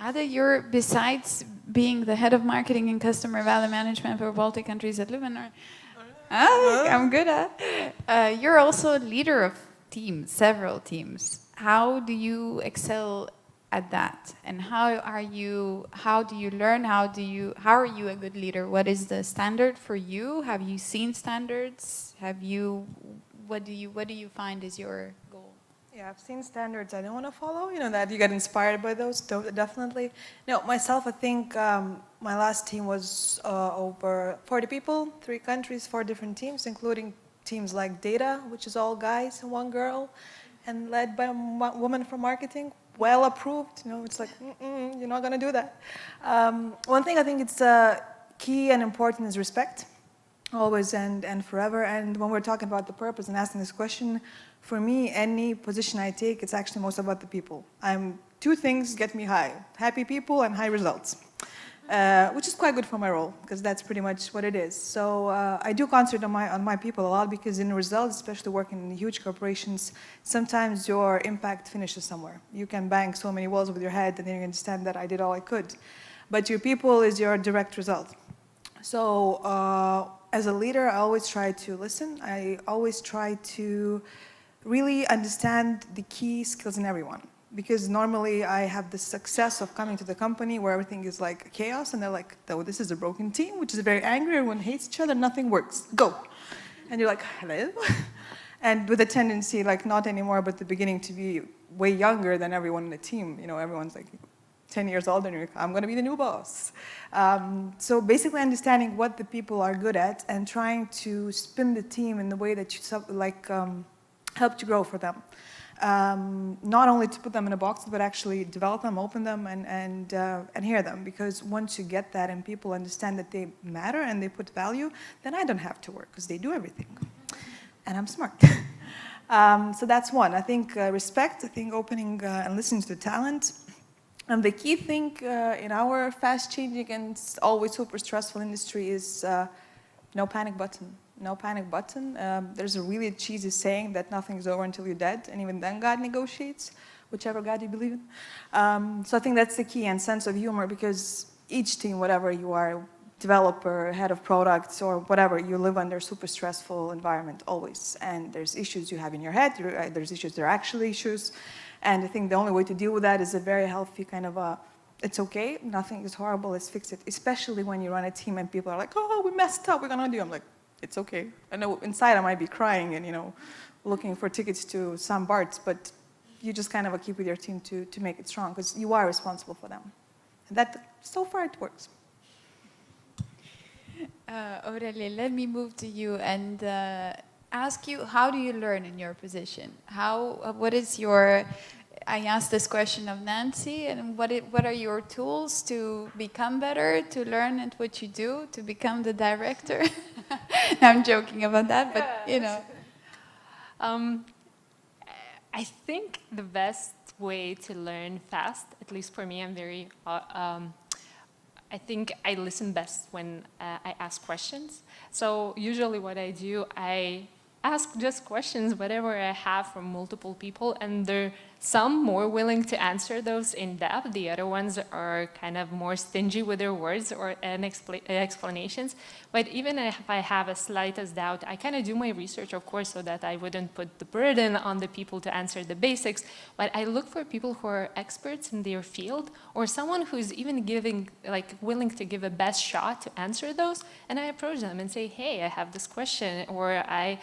S5: Ada, you're, besides being the head of marketing and customer value management for Baltic countries at Luven, I'm good at. You're also a leader of teams, several teams. How do you excel at that? And how do you learn? How are you a good leader? What is the standard for you? Have you seen standards? What do you find is your goal?
S9: Yeah, I've seen standards I don't want to follow, that you get inspired by those, definitely. No, myself, I think my last team was over 40 people, 3 countries, 4 different teams, including teams like data, which is all guys and 1 girl, and led by a woman from marketing, well approved. It's like, you're not going to do that. One thing I think it's key and important is respect, always and forever. And when we're talking about the purpose and asking this question, for me, any position I take, it's actually most about the people. 2 things get me high: happy people and high results. Which is quite good for my role, because that's pretty much what it is. So I do concentrate on my people a lot, because in results, especially working in huge corporations, sometimes your impact finishes somewhere. You can bang so many walls with your head, and then you understand that I did all I could. But your people is your direct result. So as a leader, I always try to listen. I always try to really understand the key skills in everyone. Because normally I have the success of coming to the company where everything is like chaos, and they're like, oh, this is a broken team, which is very angry, everyone hates each other, nothing works, go. And you're like, hello? And with a tendency, like not anymore, but the beginning to be way younger than everyone in the team. You know, everyone's like 10 years older, and you're like, I'm going to be the new boss. So basically understanding what the people are good at and trying to spin the team in the way that you help to grow for them. Not only to put them in a box, but actually develop them, open them, and hear them. Because once you get that and people understand that they matter and they put value, then I don't have to work because they do everything. And I'm smart. So that's one. I think respect, I think opening and listening to the talent. And the key thing in our fast-changing and always super stressful industry is no panic button. No panic button. There's a really cheesy saying that nothing is over until you're dead, and even then God negotiates, whichever God you believe in. So I think that's the key, and sense of humor, because each team, whatever you are, developer, head of products, or whatever, you live under a super stressful environment always. And there's issues you have in your head, there's issues that are actually issues. And I think the only way to deal with that is a very healthy kind of it's okay, nothing is horrible, let's fix it. Especially when you run a team and people are like, oh, we messed up, we're gonna do. I'm like, it's okay. I know inside I might be crying and, you know, looking for tickets to some Barts, but you just kind of keep with your team to make it strong, because you are responsible for them. And that, so far, it works.
S5: Aurelie, let me move to you and ask you, how do you learn in your position? What is your, I asked this question of Nancy, and what are your tools to become better, to learn at what you do, to become the director? I'm joking about that, but you know.
S7: I think the best way to learn fast, at least for me, I'm very, I think I listen best when I ask questions. So usually what I do, I ask just questions, whatever I have, from multiple people, and there are some more willing to answer those in depth. The other ones are kind of more stingy with their words or explanations. But even if I have a slightest doubt, I kind of do my research, of course, so that I wouldn't put the burden on the people to answer the basics. But I look for people who are experts in their field, or someone who's even willing to give a best shot to answer those. And I approach them and say, hey, I have this question, or I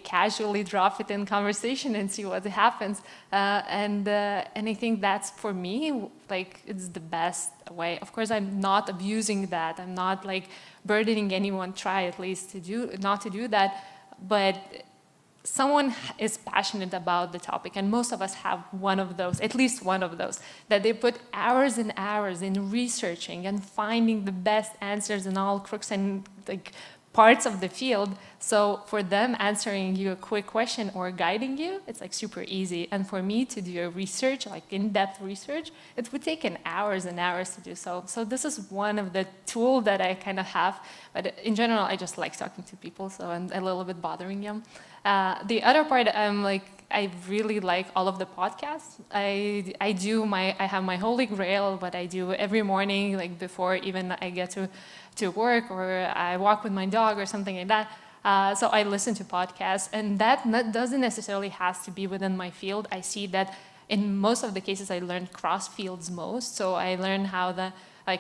S7: casually drop it in conversation and see what happens. And I think that's, for me, like, it's the best way. Of course, I'm not abusing that. I'm not like burdening anyone, try at least not to do that. But someone is passionate about the topic, and most of us have one of those, at least one of those, that they put hours and hours in researching and finding the best answers in all crooks and like parts of the field. So for them, answering you a quick question or guiding you, it's like super easy. And for me to do a research, like in-depth research, it would take hours and hours to do so. So this is one of the tools that I kind of have. But in general, I just like talking to people, so I'm a little bit bothering them. The other part, I really like all of the podcasts. I have my holy grail, what I do every morning, like before even I get to work, or I walk with my dog or something like that. So I listen to podcasts, and that doesn't necessarily have to be within my field. I see that in most of the cases I learn cross fields most. So I learn how the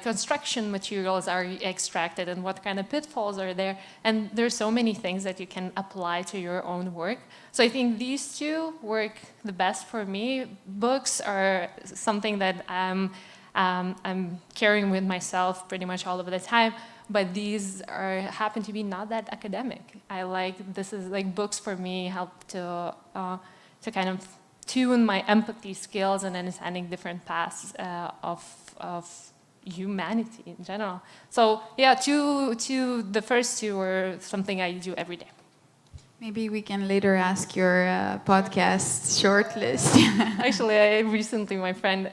S7: construction materials are extracted and what kind of pitfalls are there. And there's so many things that you can apply to your own work. So I think these two work the best for me. Books are something that I'm carrying with myself pretty much all of the time. But these happen to be not that academic. Books for me help to kind of tune my empathy skills and understanding different paths of humanity in general. So yeah, the first two are something I do every day.
S5: Maybe we can later ask your podcast shortlist.
S7: Actually, recently my friend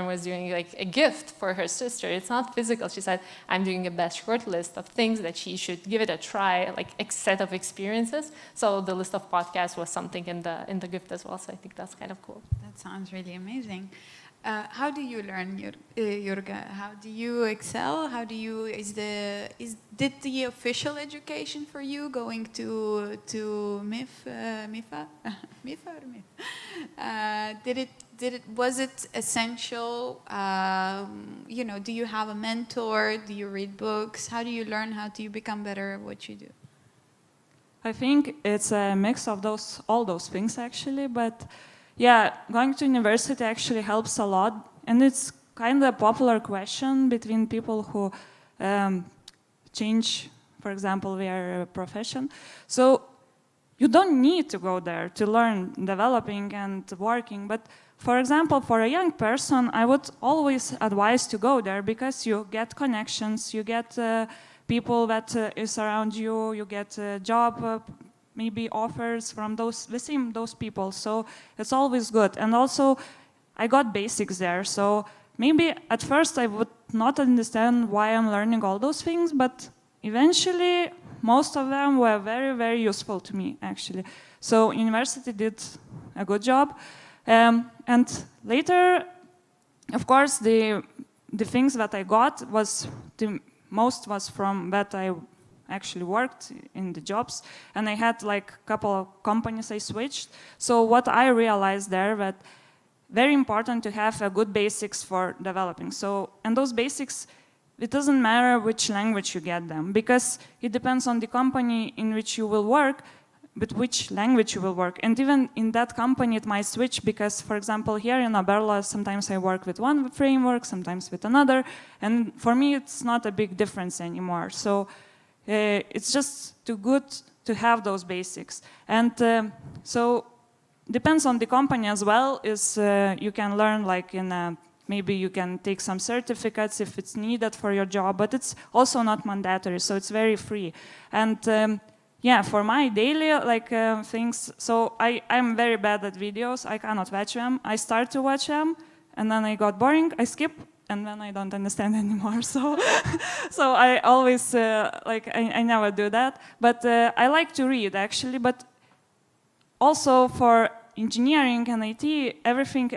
S7: was doing like a gift for her sister. It's not physical. She said, I'm doing a best shortlist of things that she should give it a try, like a set of experiences. So the list of podcasts was something in the gift as well. So I think that's kind of cool.
S5: That sounds really amazing. How do you learn, Jurga? How do you excel? How do you did the official education for you going to MIFA or MIF? Was it essential? Do you have a mentor? Do you read books? How do you learn? How do you become better at what you do?
S8: I think it's a mix of all those things actually, but yeah, going to university actually helps a lot, and it's kind of a popular question between people who change, for example, their profession. So you don't need to go there to learn developing and working, but for example, for a young person, I would always advise to go there because you get connections, you get people that is around you, you get job maybe offers from those people, so it's always good. And also, I got basics there, so maybe at first I would not understand why I'm learning all those things, but eventually most of them were very, very useful to me, actually. So university did a good job. And later, of course, the things that I got was, the most was from that I actually worked in the jobs. And I had like a couple of companies I switched. So what I realized there that very important to have a good basics for developing. So, and those basics, it doesn't matter which language you get them, because it depends on the company in which you will work, but which language you will work. And even in that company, it might switch because, for example, here in Aberla, sometimes I work with one framework, sometimes with another. And for me, it's not a big difference anymore. So it's just too good to have those basics. And so depends on the company as well, is you can learn like in a, maybe you can take some certificates if it's needed for your job, but it's also not mandatory, so it's very free. And yeah, for my daily like things, so I'm very bad at videos. I cannot watch them. I start to watch them, and then I got boring. I skip, and then I don't understand anymore. So, so I always like I never do that. But I like to read actually. But also for engineering and IT, everything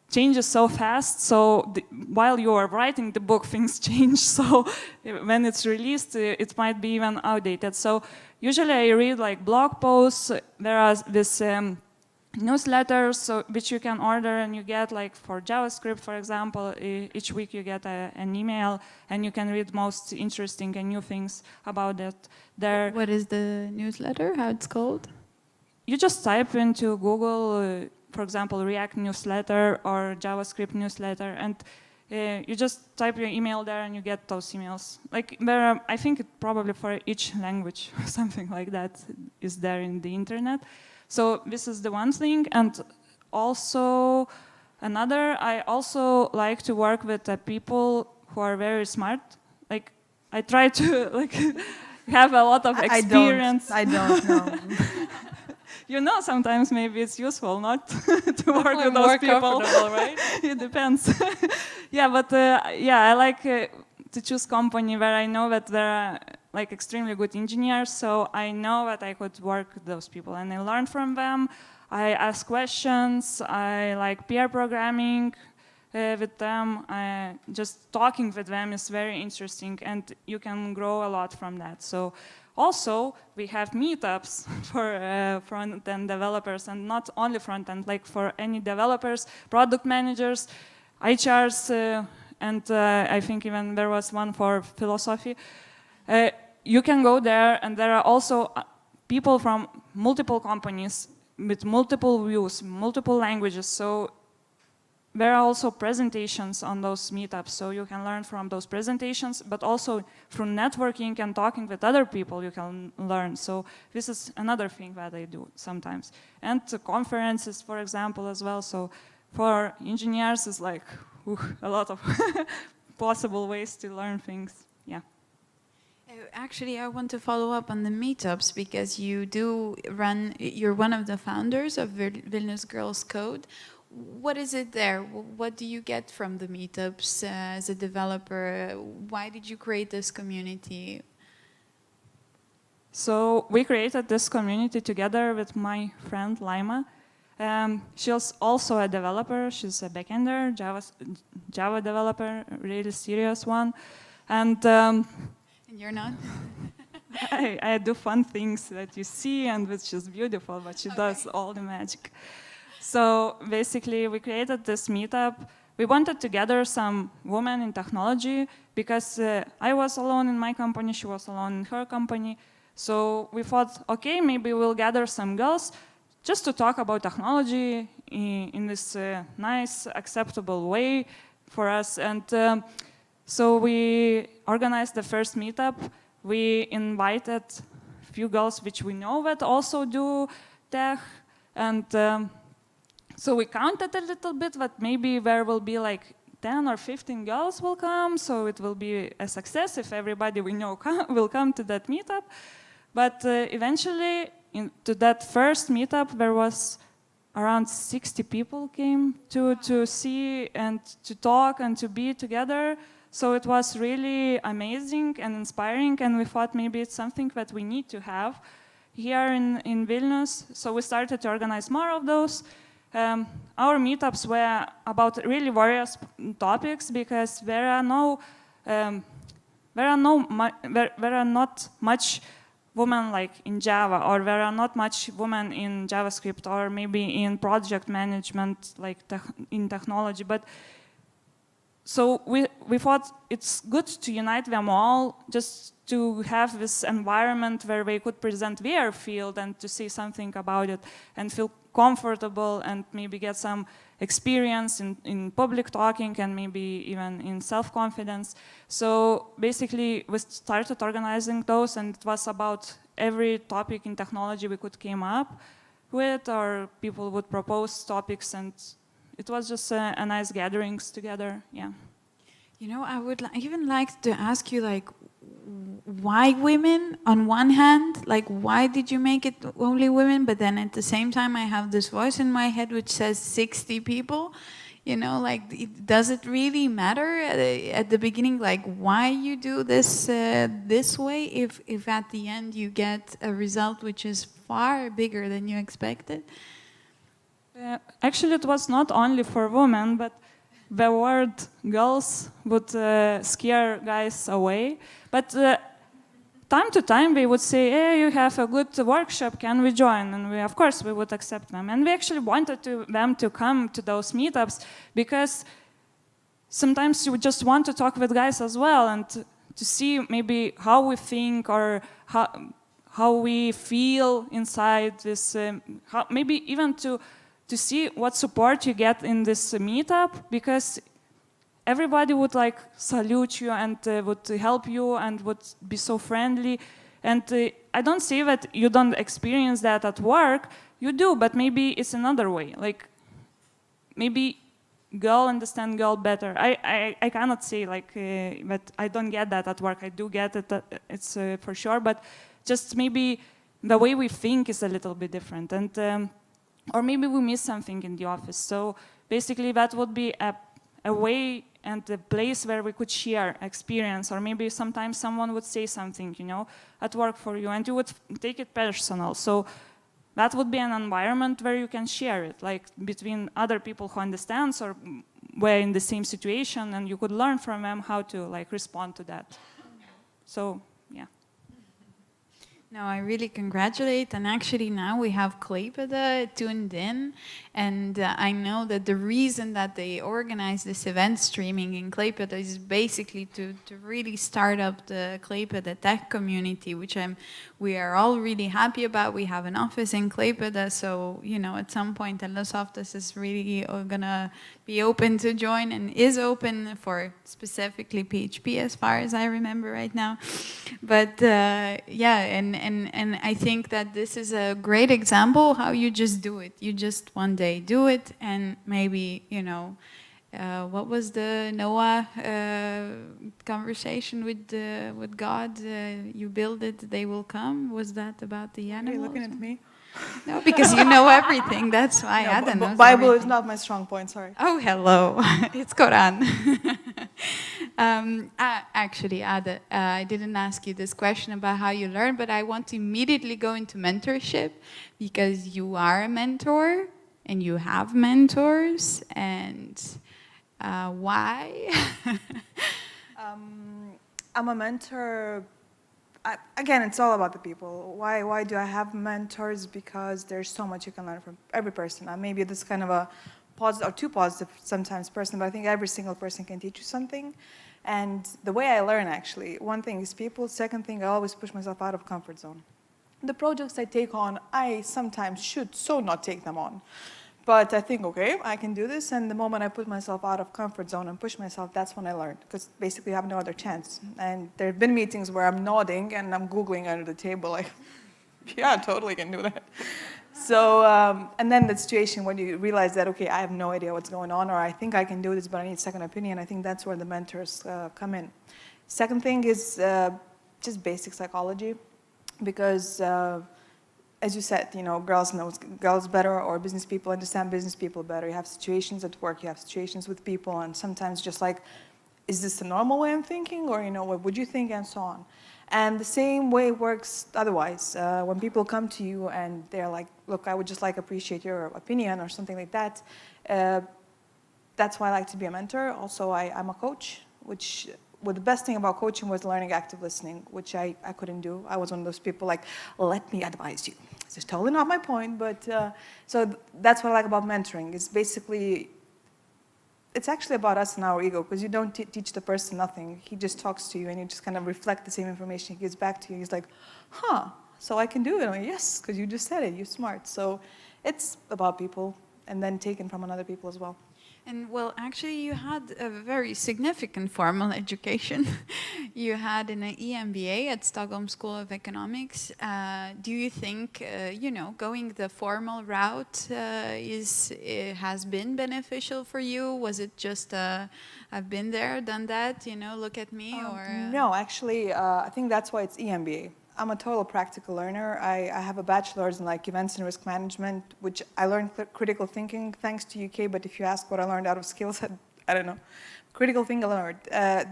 S8: changes so fast, so while you are writing the book, things change, so when it's released, it might be even outdated. So usually I read like blog posts, there are this newsletters so, which you can order, and you get like for JavaScript, for example, each week you get an email, and you can read most interesting and new things about it there.
S5: What is the newsletter, how it's called?
S8: You just type into Google, for example, React newsletter or JavaScript newsletter, and you just type your email there and you get those emails. Like there are, I think it probably for each language or something like that is there in the internet. So this is the one thing. And also another, I also like to work with people who are very smart. Like I try to like have a lot of experience.
S9: I don't know.
S8: You know, sometimes maybe it's useful not to work with those people,
S7: right?
S8: It depends. Yeah, but yeah, I like to choose company where I know that there are like extremely good engineers, so I know that I could work with those people and I learn from them. I ask questions. I like peer programming with them. Just talking with them is very interesting, and you can grow a lot from that. So. Also, we have meetups for front-end developers, and not only front-end, like for any developers, product managers, HRs, and I think even there was one for philosophy. You can go there, and there are also people from multiple companies with multiple views, multiple languages. So there are also presentations on those meetups, so you can learn from those presentations, but also through networking and talking with other people you can learn. So this is another thing that I do sometimes. And conferences, for example, as well. So for engineers, it's like a lot of possible ways to learn things. Yeah.
S5: Actually, I want to follow up on the meetups because you do run, you're one of the founders of Vilnius Girls Code. What is it there? What do you get from the meetups as a developer? Why did you create this community?
S8: So we created this community together with my friend Laima. She's also a developer. She's a backender, Java developer, really serious one. And
S5: you're not?
S8: I do fun things that you see and which is beautiful, but she does all the magic. So basically, we created this meetup. We wanted to gather some women in technology because I was alone in my company, she was alone in her company. So we thought, okay, maybe we'll gather some girls just to talk about technology in this nice, acceptable way for us. And so we organized the first meetup. We invited a few girls which we know that also do tech. And so we counted a little bit that maybe there will be like 10 or 15 girls will come. So it will be a success if everybody we know will come to that meetup. But eventually, to that first meetup, there was around 60 people came to see and to talk and to be together. So it was really amazing and inspiring, and we thought maybe it's something that we need to have here in Vilnius. So we started to organize more of those. Our meetups were about really various topics because there are not much women like in Java, or there are not much women in JavaScript, or maybe in project management, like in technology. But so we thought it's good to unite them all, just to have this environment where they could present their field and to say something about it and feel comfortable and maybe get some experience in public talking and maybe even in self-confidence. So basically we started organizing those, and it was about every topic in technology we could came up with, or people would propose topics, and it was just a nice gatherings together, yeah.
S5: You know, I would even like to ask you, like, why women on one hand? Like, why did you make it only women? But then at the same time, I have this voice in my head which says 60 people. You know, like, does it really matter at the beginning, like, why you do this this way if at the end you get a result which is far bigger than you expected?
S8: Actually, it was not only for women, but the word girls would scare guys away. But time to time, we would say, hey, you have a good workshop, can we join? And of course, we would accept them. And we actually wanted them to come to those meetups because sometimes you just want to talk with guys as well and to see maybe how we think or how we feel inside this, maybe even to see what support you get in this meetup, because everybody would like salute you and would help you and would be so friendly. And I don't say that you don't experience that at work, you do, but maybe it's another way. Like maybe girl understand girl better. I cannot say like that I don't get that at work. I do get it, it's for sure, but just maybe the way we think is a little bit different. And or maybe we miss something in the office. So basically that would be a way and a place where we could share experience, or maybe sometimes someone would say something, you know, at work for you, and you would take it personal. So that would be an environment where you can share it, like between other people who understands or were in the same situation, and you could learn from them how to like respond to that. So, yeah.
S5: No, I really congratulate, and actually now we have Klaipėda tuned in, and I know that the reason that they organize this event streaming in Klaipėda is basically to really start up the Klaipėda tech community, which we are all really happy about. We have an office in Klaipėda, so you know at some point TeleSoftas is really gonna be open to join and is open for specifically PHP as far as I remember right now. But yeah, and I think that this is a great example how you just do it. You just one day do it, and maybe, you know, what was the Noah conversation with God? You build it, they will come. Was that about the animals?
S9: Are you looking at me?
S5: No, because you know everything. That's why
S9: No,
S5: Adam knows
S9: Bible
S5: everything.
S9: is not my strong point, sorry.
S5: Oh, hello. It's Quran. Actually, Ada, I didn't ask you this question about how you learn, but I want to immediately go into mentorship, because you are a mentor and you have mentors, and why?
S9: I'm a mentor. Again, it's all about the people. Why do I have mentors? Because there's so much you can learn from every person. Maybe this kind of a positive or too positive sometimes person, but I think every single person can teach you something. And the way I learn, actually, one thing is people. Second thing, I always push myself out of comfort zone. The projects I take on, I sometimes should so not take them on. But I think, okay, I can do this. And the moment I put myself out of comfort zone and push myself, that's when I learn. Because basically I have no other chance. And there have been meetings where I'm nodding and I'm Googling under the table like, yeah, I totally can do that. So, and then the situation when you realize that, okay, I have no idea what's going on, or I think I can do this, but I need a second opinion, I think that's where the mentors come in. Second thing is just basic psychology, because as you said, you know, girls know girls better, or business people understand business people better. You have situations at work, you have situations with people, and sometimes just like, is this the normal way I'm thinking, or, you know, what would you think, and so on. And the same way works otherwise. When people come to you and they're like, look, I would just like appreciate your opinion or something like that. That's why I like to be a mentor. Also, I'm a coach, which the best thing about coaching was learning active listening, which I couldn't do. I was one of those people like, let me advise you. This is totally not my point, but so that's what I like about mentoring. It's basically, it's actually about us and our ego, because you don't teach the person nothing. He just talks to you and you just kind of reflect the same information he gives back to you. He's like, huh, so I can do it. I'm like, yes, because you just said it, you're smart. So it's about people, and then taken from other people as well.
S5: And well, actually, you had a very significant formal education. You had an EMBA at Stockholm School of Economics. Do you think, you know, going the formal route has been beneficial for you? Was it just, I've been there, done that, you know, look at me, or?
S9: No, actually, I think that's why it's EMBA. I'm a total practical learner. I have a bachelor's in like events and risk management, which I learned critical thinking thanks to UK, but if you ask what I learned out of skills, I don't know. Critical thinking I learned.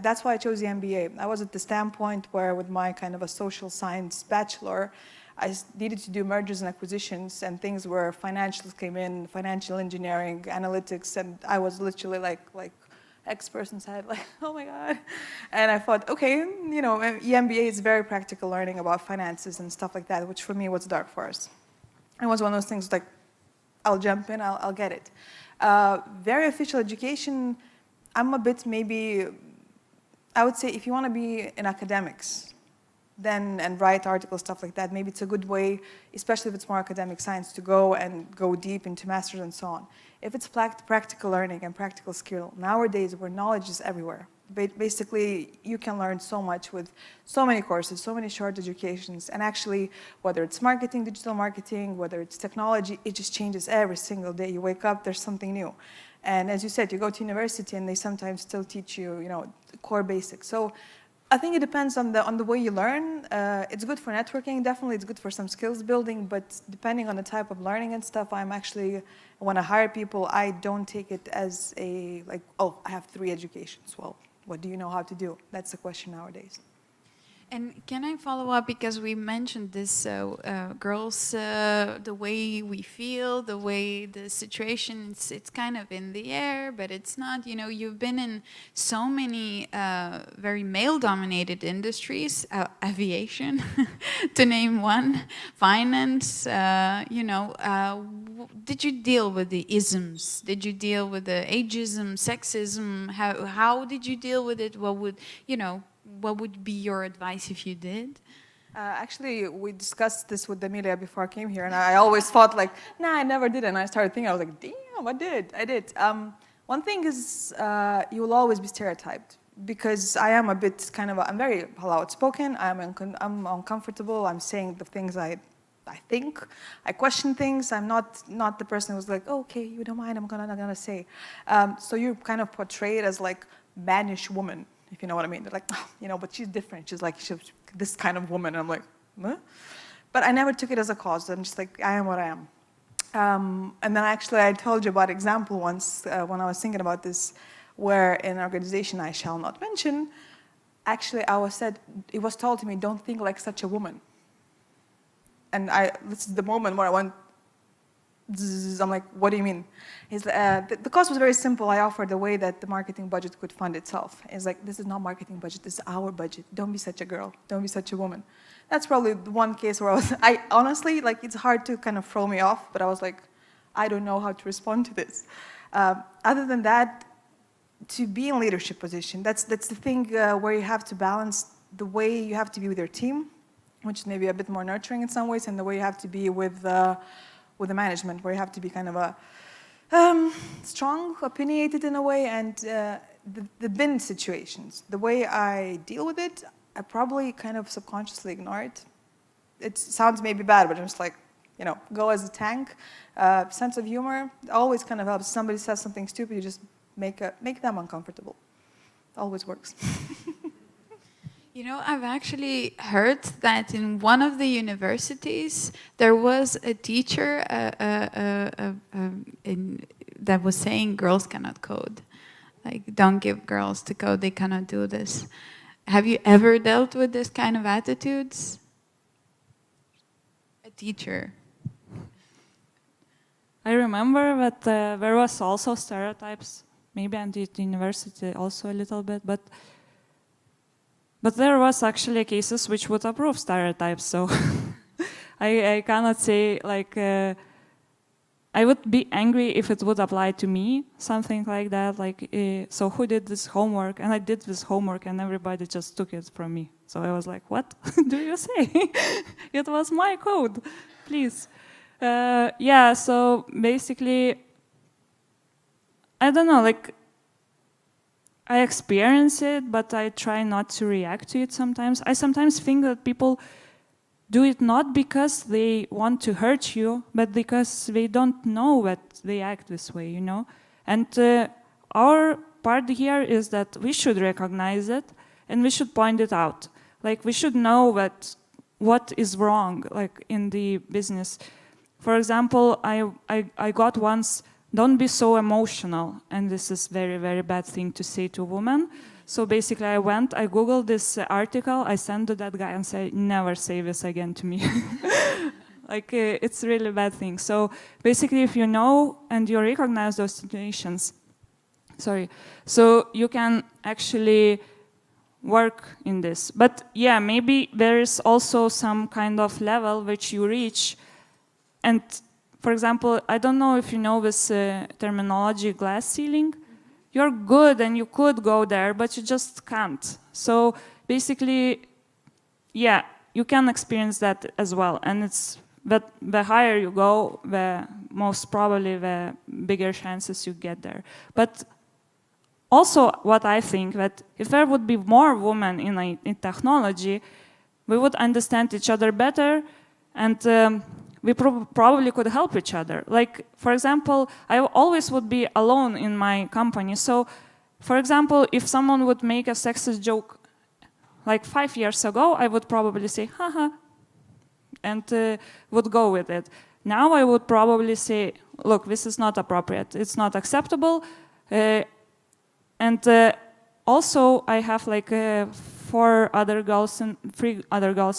S9: That's why I chose the MBA. I was at the standpoint where with my kind of a social science bachelor, I needed to do mergers and acquisitions and things where financials came in, financial engineering, analytics, and I was literally like X-person said, like, oh my God. And I thought, okay, you know, EMBA is very practical learning about finances and stuff like that, which for me was dark forest. It was one of those things like, I'll jump in, I'll get it. Very official education, I'm a bit maybe, I would say if you want to be in academics, then and write articles, stuff like that, maybe it's a good way, especially if it's more academic science, to go and go deep into masters and so on. If it's practical learning and practical skill, nowadays where knowledge is everywhere, basically you can learn so much with so many courses, so many short educations, and actually whether it's marketing, digital marketing, whether it's technology, it just changes every single day. You wake up, there's something new. And as you said, you go to university and they sometimes still teach you, you know, core basics. So I think it depends on the way you learn. It's good for networking, definitely. It's good for some skills building, but depending on the type of learning and stuff, I'm actually, when I hire people, I don't take it as a, like, oh, I have 3 educations. Well, what do you know how to do? That's the question nowadays.
S5: And can I follow up, because we mentioned this, girls, the way we feel, the way the situation, it's kind of in the air, but it's not. You know, you've been in so many very male-dominated industries, aviation, to name one, finance, you know. Did you deal with the isms? Did you deal with the ageism, sexism? How did you deal with it? What would, you know, what would be your advice if you did?
S9: Actually, we discussed this with Emilia before I came here, and I always thought like, nah, I never did. And I started thinking, I was like, damn, I did. One thing is, you will always be stereotyped, because I am a bit kind of, I'm very outspoken, I'm uncomfortable, I'm saying the things I think, I question things, I'm not the person who's like, oh, okay, you don't mind, I'm gonna say. So you're kind of portrayed as like mannish woman, if you know what I mean. They're like, oh, you know, but she's different. She's like, she's this kind of woman. And I'm like, huh? But I never took it as a cause. I'm just like, I am what I am. And then actually, I told you about an example once when I was thinking about this, where in an organization I shall not mention, actually it was told to me, don't think like such a woman. And this is the moment where I went, I'm like, what do you mean? The cost was very simple. I offered a way that the marketing budget could fund itself. It's like, this is not marketing budget, this is our budget. Don't be such a girl, don't be such a woman. That's probably the one case where I honestly, like, it's hard to kind of throw me off, but I was like, I don't know how to respond to this. Other than that, to be in leadership position, that's the thing where you have to balance the way you have to be with your team, which may be a bit more nurturing in some ways, and the way you have to be with the management, where you have to be kind of a strong, opinionated in a way, and the bin situations, the way I deal with it, I probably kind of subconsciously ignore it. It sounds maybe bad, but I'm just like, go as a tank. Sense of humor always kind of helps. Somebody says something stupid, you just make them uncomfortable. It always works.
S5: I've actually heard that in one of the universities, there was a teacher that was saying girls cannot code. Like, don't give girls to code, they cannot do this. Have you ever dealt with this kind of attitudes? A teacher.
S8: I remember that there was also stereotypes, maybe at the university also a little bit, but there was actually cases which would approve stereotypes, so I cannot say, like, I would be angry if it would apply to me, something like that, like, so who did this homework? And I did this homework and everybody just took it from me. So I was like, what do you say? It was my code, please. Yeah, so basically, I don't know, like, I experience it, but I try not to react to it sometimes. I sometimes think that people do it not because they want to hurt you, but because they don't know that they act this way, And our part here is that we should recognize it and we should point it out. Like, we should know what is wrong, like, in the business. For example, I got once, don't be so emotional. And this is very, very bad thing to say to a woman. So basically I Googled this article, I sent to that guy and said, never say this again to me. Like, it's a really bad thing. So basically if you know and you recognize those situations, so you can actually work in this. But yeah, maybe there is also some kind of level which you reach. And for example, I don't know if you know this terminology, glass ceiling. You're good and you could go there, but you just can't. So basically, yeah, you can experience that as well. And it's that the higher you go, the most probably the bigger chances you get there. But also what I think that if there would be more women in technology, we would understand each other better, and we probably could help each other. Like, for example, I always would be alone in my company. So, for example, if someone would make a sexist joke like 5 years ago, I would probably say, haha, and would go with it. Now I would probably say, look, this is not appropriate. It's not acceptable. And also, I have like 3 other girls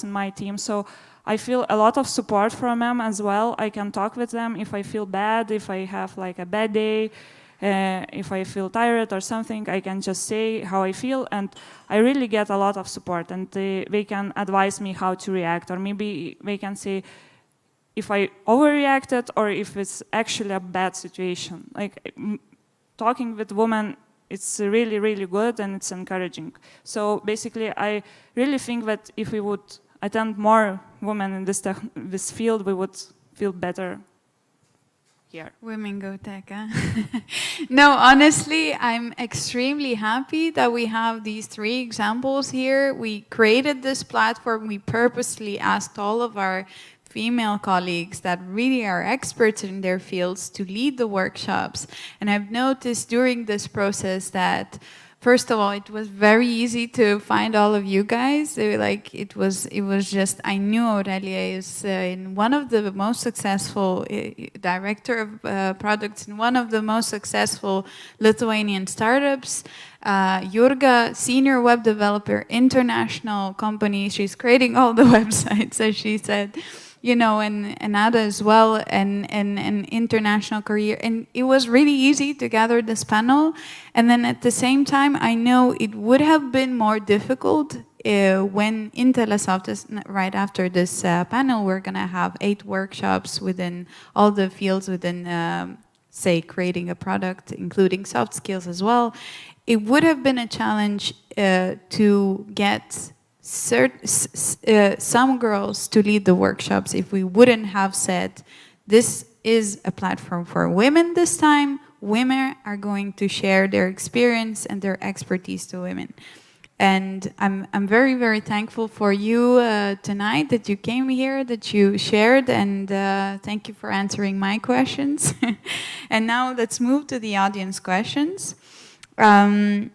S8: in my team. So I feel a lot of support from them as well. I can talk with them if I feel bad, if I have like a bad day, if I feel tired or something, I can just say how I feel, and I really get a lot of support, and they can advise me how to react, or maybe they can say if I overreacted or if it's actually a bad situation. Like, talking with women, it's really, really good and it's encouraging. So basically, I really think that if we would attend more women in this field, we would feel better here.
S5: Women go tech, huh? No, honestly, I'm extremely happy that we have these 3 examples here. We created this platform. We purposely asked all of our female colleagues that really are experts in their fields to lead the workshops. And I've noticed during this process that, first of all, it was very easy to find all of you guys. It was just, I knew Aurelia is in one of the most successful director of products in one of the most successful Lithuanian startups. Jurga, senior web developer, international company. She's creating all the websites, as she said. You know, and Ada as well, and international career. And it was really easy to gather this panel. And then at the same time, I know it would have been more difficult when in TeleSoftas, right after this panel, we're going to have 8 workshops within all the fields within, say, creating a product, including soft skills as well. It would have been a challenge to get some girls to lead the workshops if we wouldn't have said, this is a platform for women this time. Women are going to share their experience and their expertise to women. And I'm very, very thankful for you tonight that you came here, that you shared, and thank you for answering my questions. And now let's move to the audience questions. Are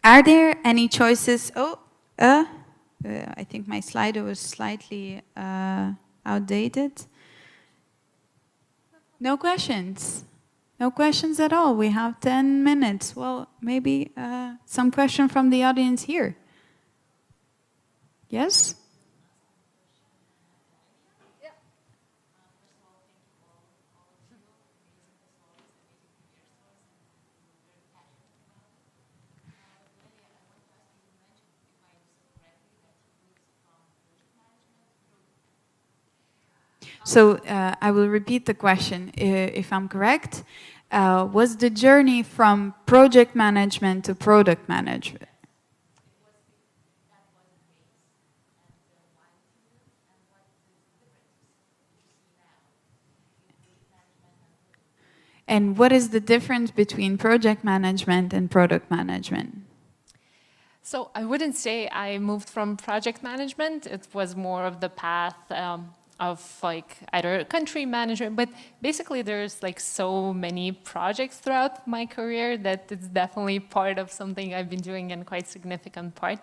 S5: there any choices? I think my slide was slightly outdated. No questions. No questions at all. We have 10 minutes. Well, maybe some question from the audience here. Yes? So I will repeat the question, if I'm correct. Was the journey from project management to product management? And what is the difference between project management and product management?
S7: So I wouldn't say I moved from project management. It was more of the path of like either country management, but basically there's like so many projects throughout my career that it's definitely part of something I've been doing in quite significant part.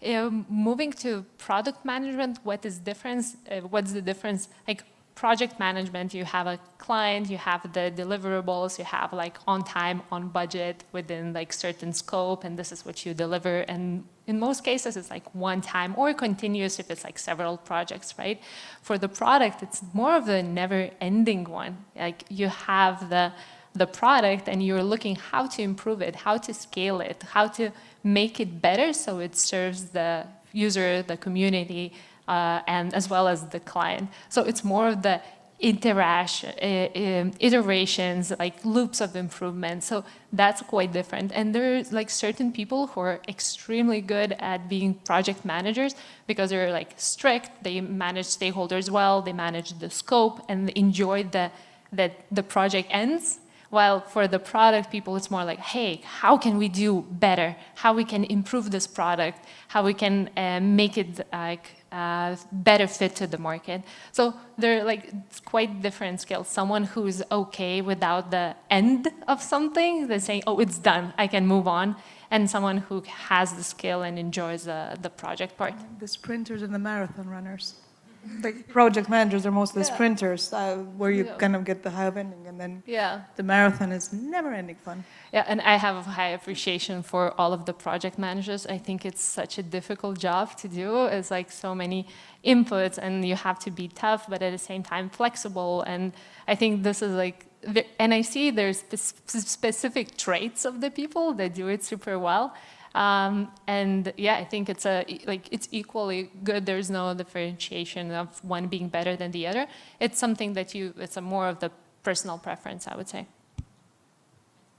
S7: Moving to product management, what's the difference? Like project management, you have a client, you have the deliverables, you have like on time, on budget, within like certain scope, and this is what you deliver. And in most cases, it's like one time or continuous if it's like several projects, right? For the product, it's more of a never-ending one. Like you have the product and you're looking how to improve it, how to scale it, how to make it better so it serves the user, the community, and as well as the client. So it's more of the iterations, like loops of improvement. So that's quite different. And there's like certain people who are extremely good at being project managers because they're like strict, they manage stakeholders well, they manage the scope and enjoy that the project ends. While for the product people, it's more like, hey, how can we do better? How we can improve this product? How we can make it like better fit to the market. So they're like quite different skills. Someone who's okay without the end of something, they're saying, oh, it's done, I can move on. And someone who has the skill and enjoys the project part.
S9: The sprinters and the marathon runners. Like project managers are mostly sprinters, where you kind of get the high ending, and then the marathon is never-ending fun.
S7: Yeah, and I have a high appreciation for all of the project managers. I think it's such a difficult job to do. It's like so many inputs, and you have to be tough, but at the same time flexible. And I think this is like, and I see there's specific traits of the people that do it super well. And yeah, I think it's equally good. There's no differentiation of one being better than the other. It's something that it's a more of the personal preference, I would say.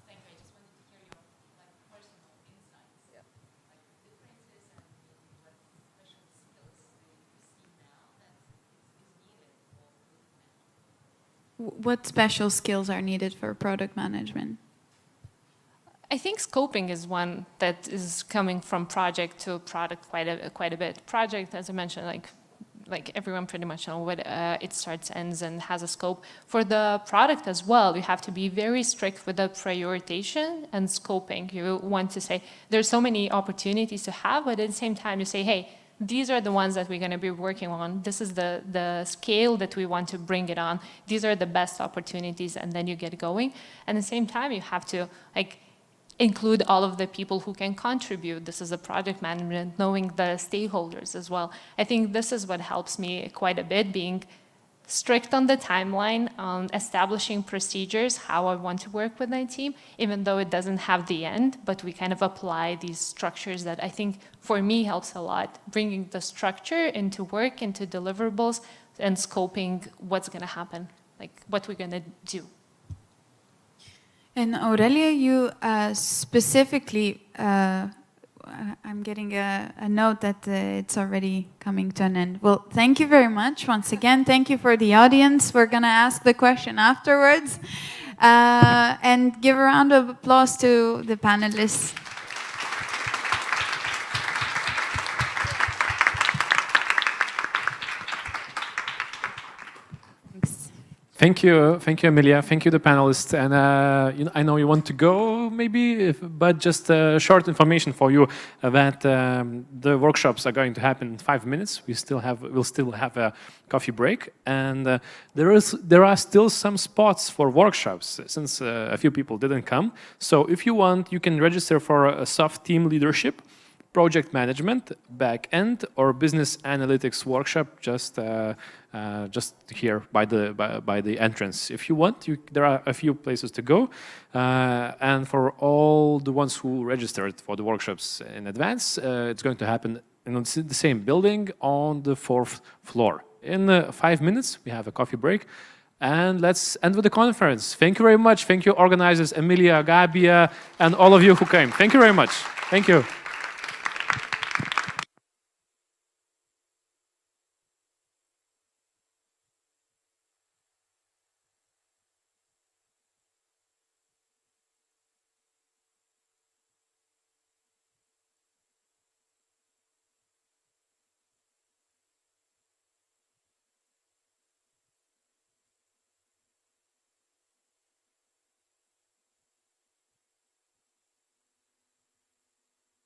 S10: Thank you. I just wanted to hear your personal insights, like differences and what special skills you see now that is needed for product management.
S5: What special skills are needed for product management?
S7: I think scoping is one that is coming from project to product quite a bit. Project, as I mentioned, like everyone pretty much knows what it starts, ends, and has a scope. For the product as well, you have to be very strict with the prioritization and scoping. You want to say, there's so many opportunities to have, but at the same time you say, hey, these are the ones that we're going to be working on. This is the scale that we want to bring it on. These are the best opportunities, and then you get going. And at the same time, you have to include all of the people who can contribute. This is a project management, knowing the stakeholders as well. I think this is what helps me quite a bit, being strict on the timeline, on establishing procedures, how I want to work with my team, even though it doesn't have the end, but we kind of apply these structures that I think for me helps a lot, bringing the structure into work, into deliverables, and scoping what's going to happen, like what we're going to do.
S5: And Aurelia, you specifically, I'm getting a note that it's already coming to an end. Well, thank you very much. Once again, thank you for the audience. We're going to ask the question afterwards. And give a round of applause to the panelists.
S1: Thank you, Emilia. Thank you, the panelists. And I know you want to go, maybe, but just short information for you that the workshops are going to happen in 5 minutes. We'll still have a coffee break, and there are still some spots for workshops since a few people didn't come. So if you want, you can register for a soft team leadership, project management, back end, or business analytics workshop just here by the entrance. If you want, there are a few places to go. And for all the ones who registered for the workshops in advance, it's going to happen in the same building on the 4th floor. In 5 minutes, we have a coffee break. And let's end with the conference. Thank you very much. Thank you, organizers, Emilia, Gabia, and all of you who came. Thank you very much. Thank you.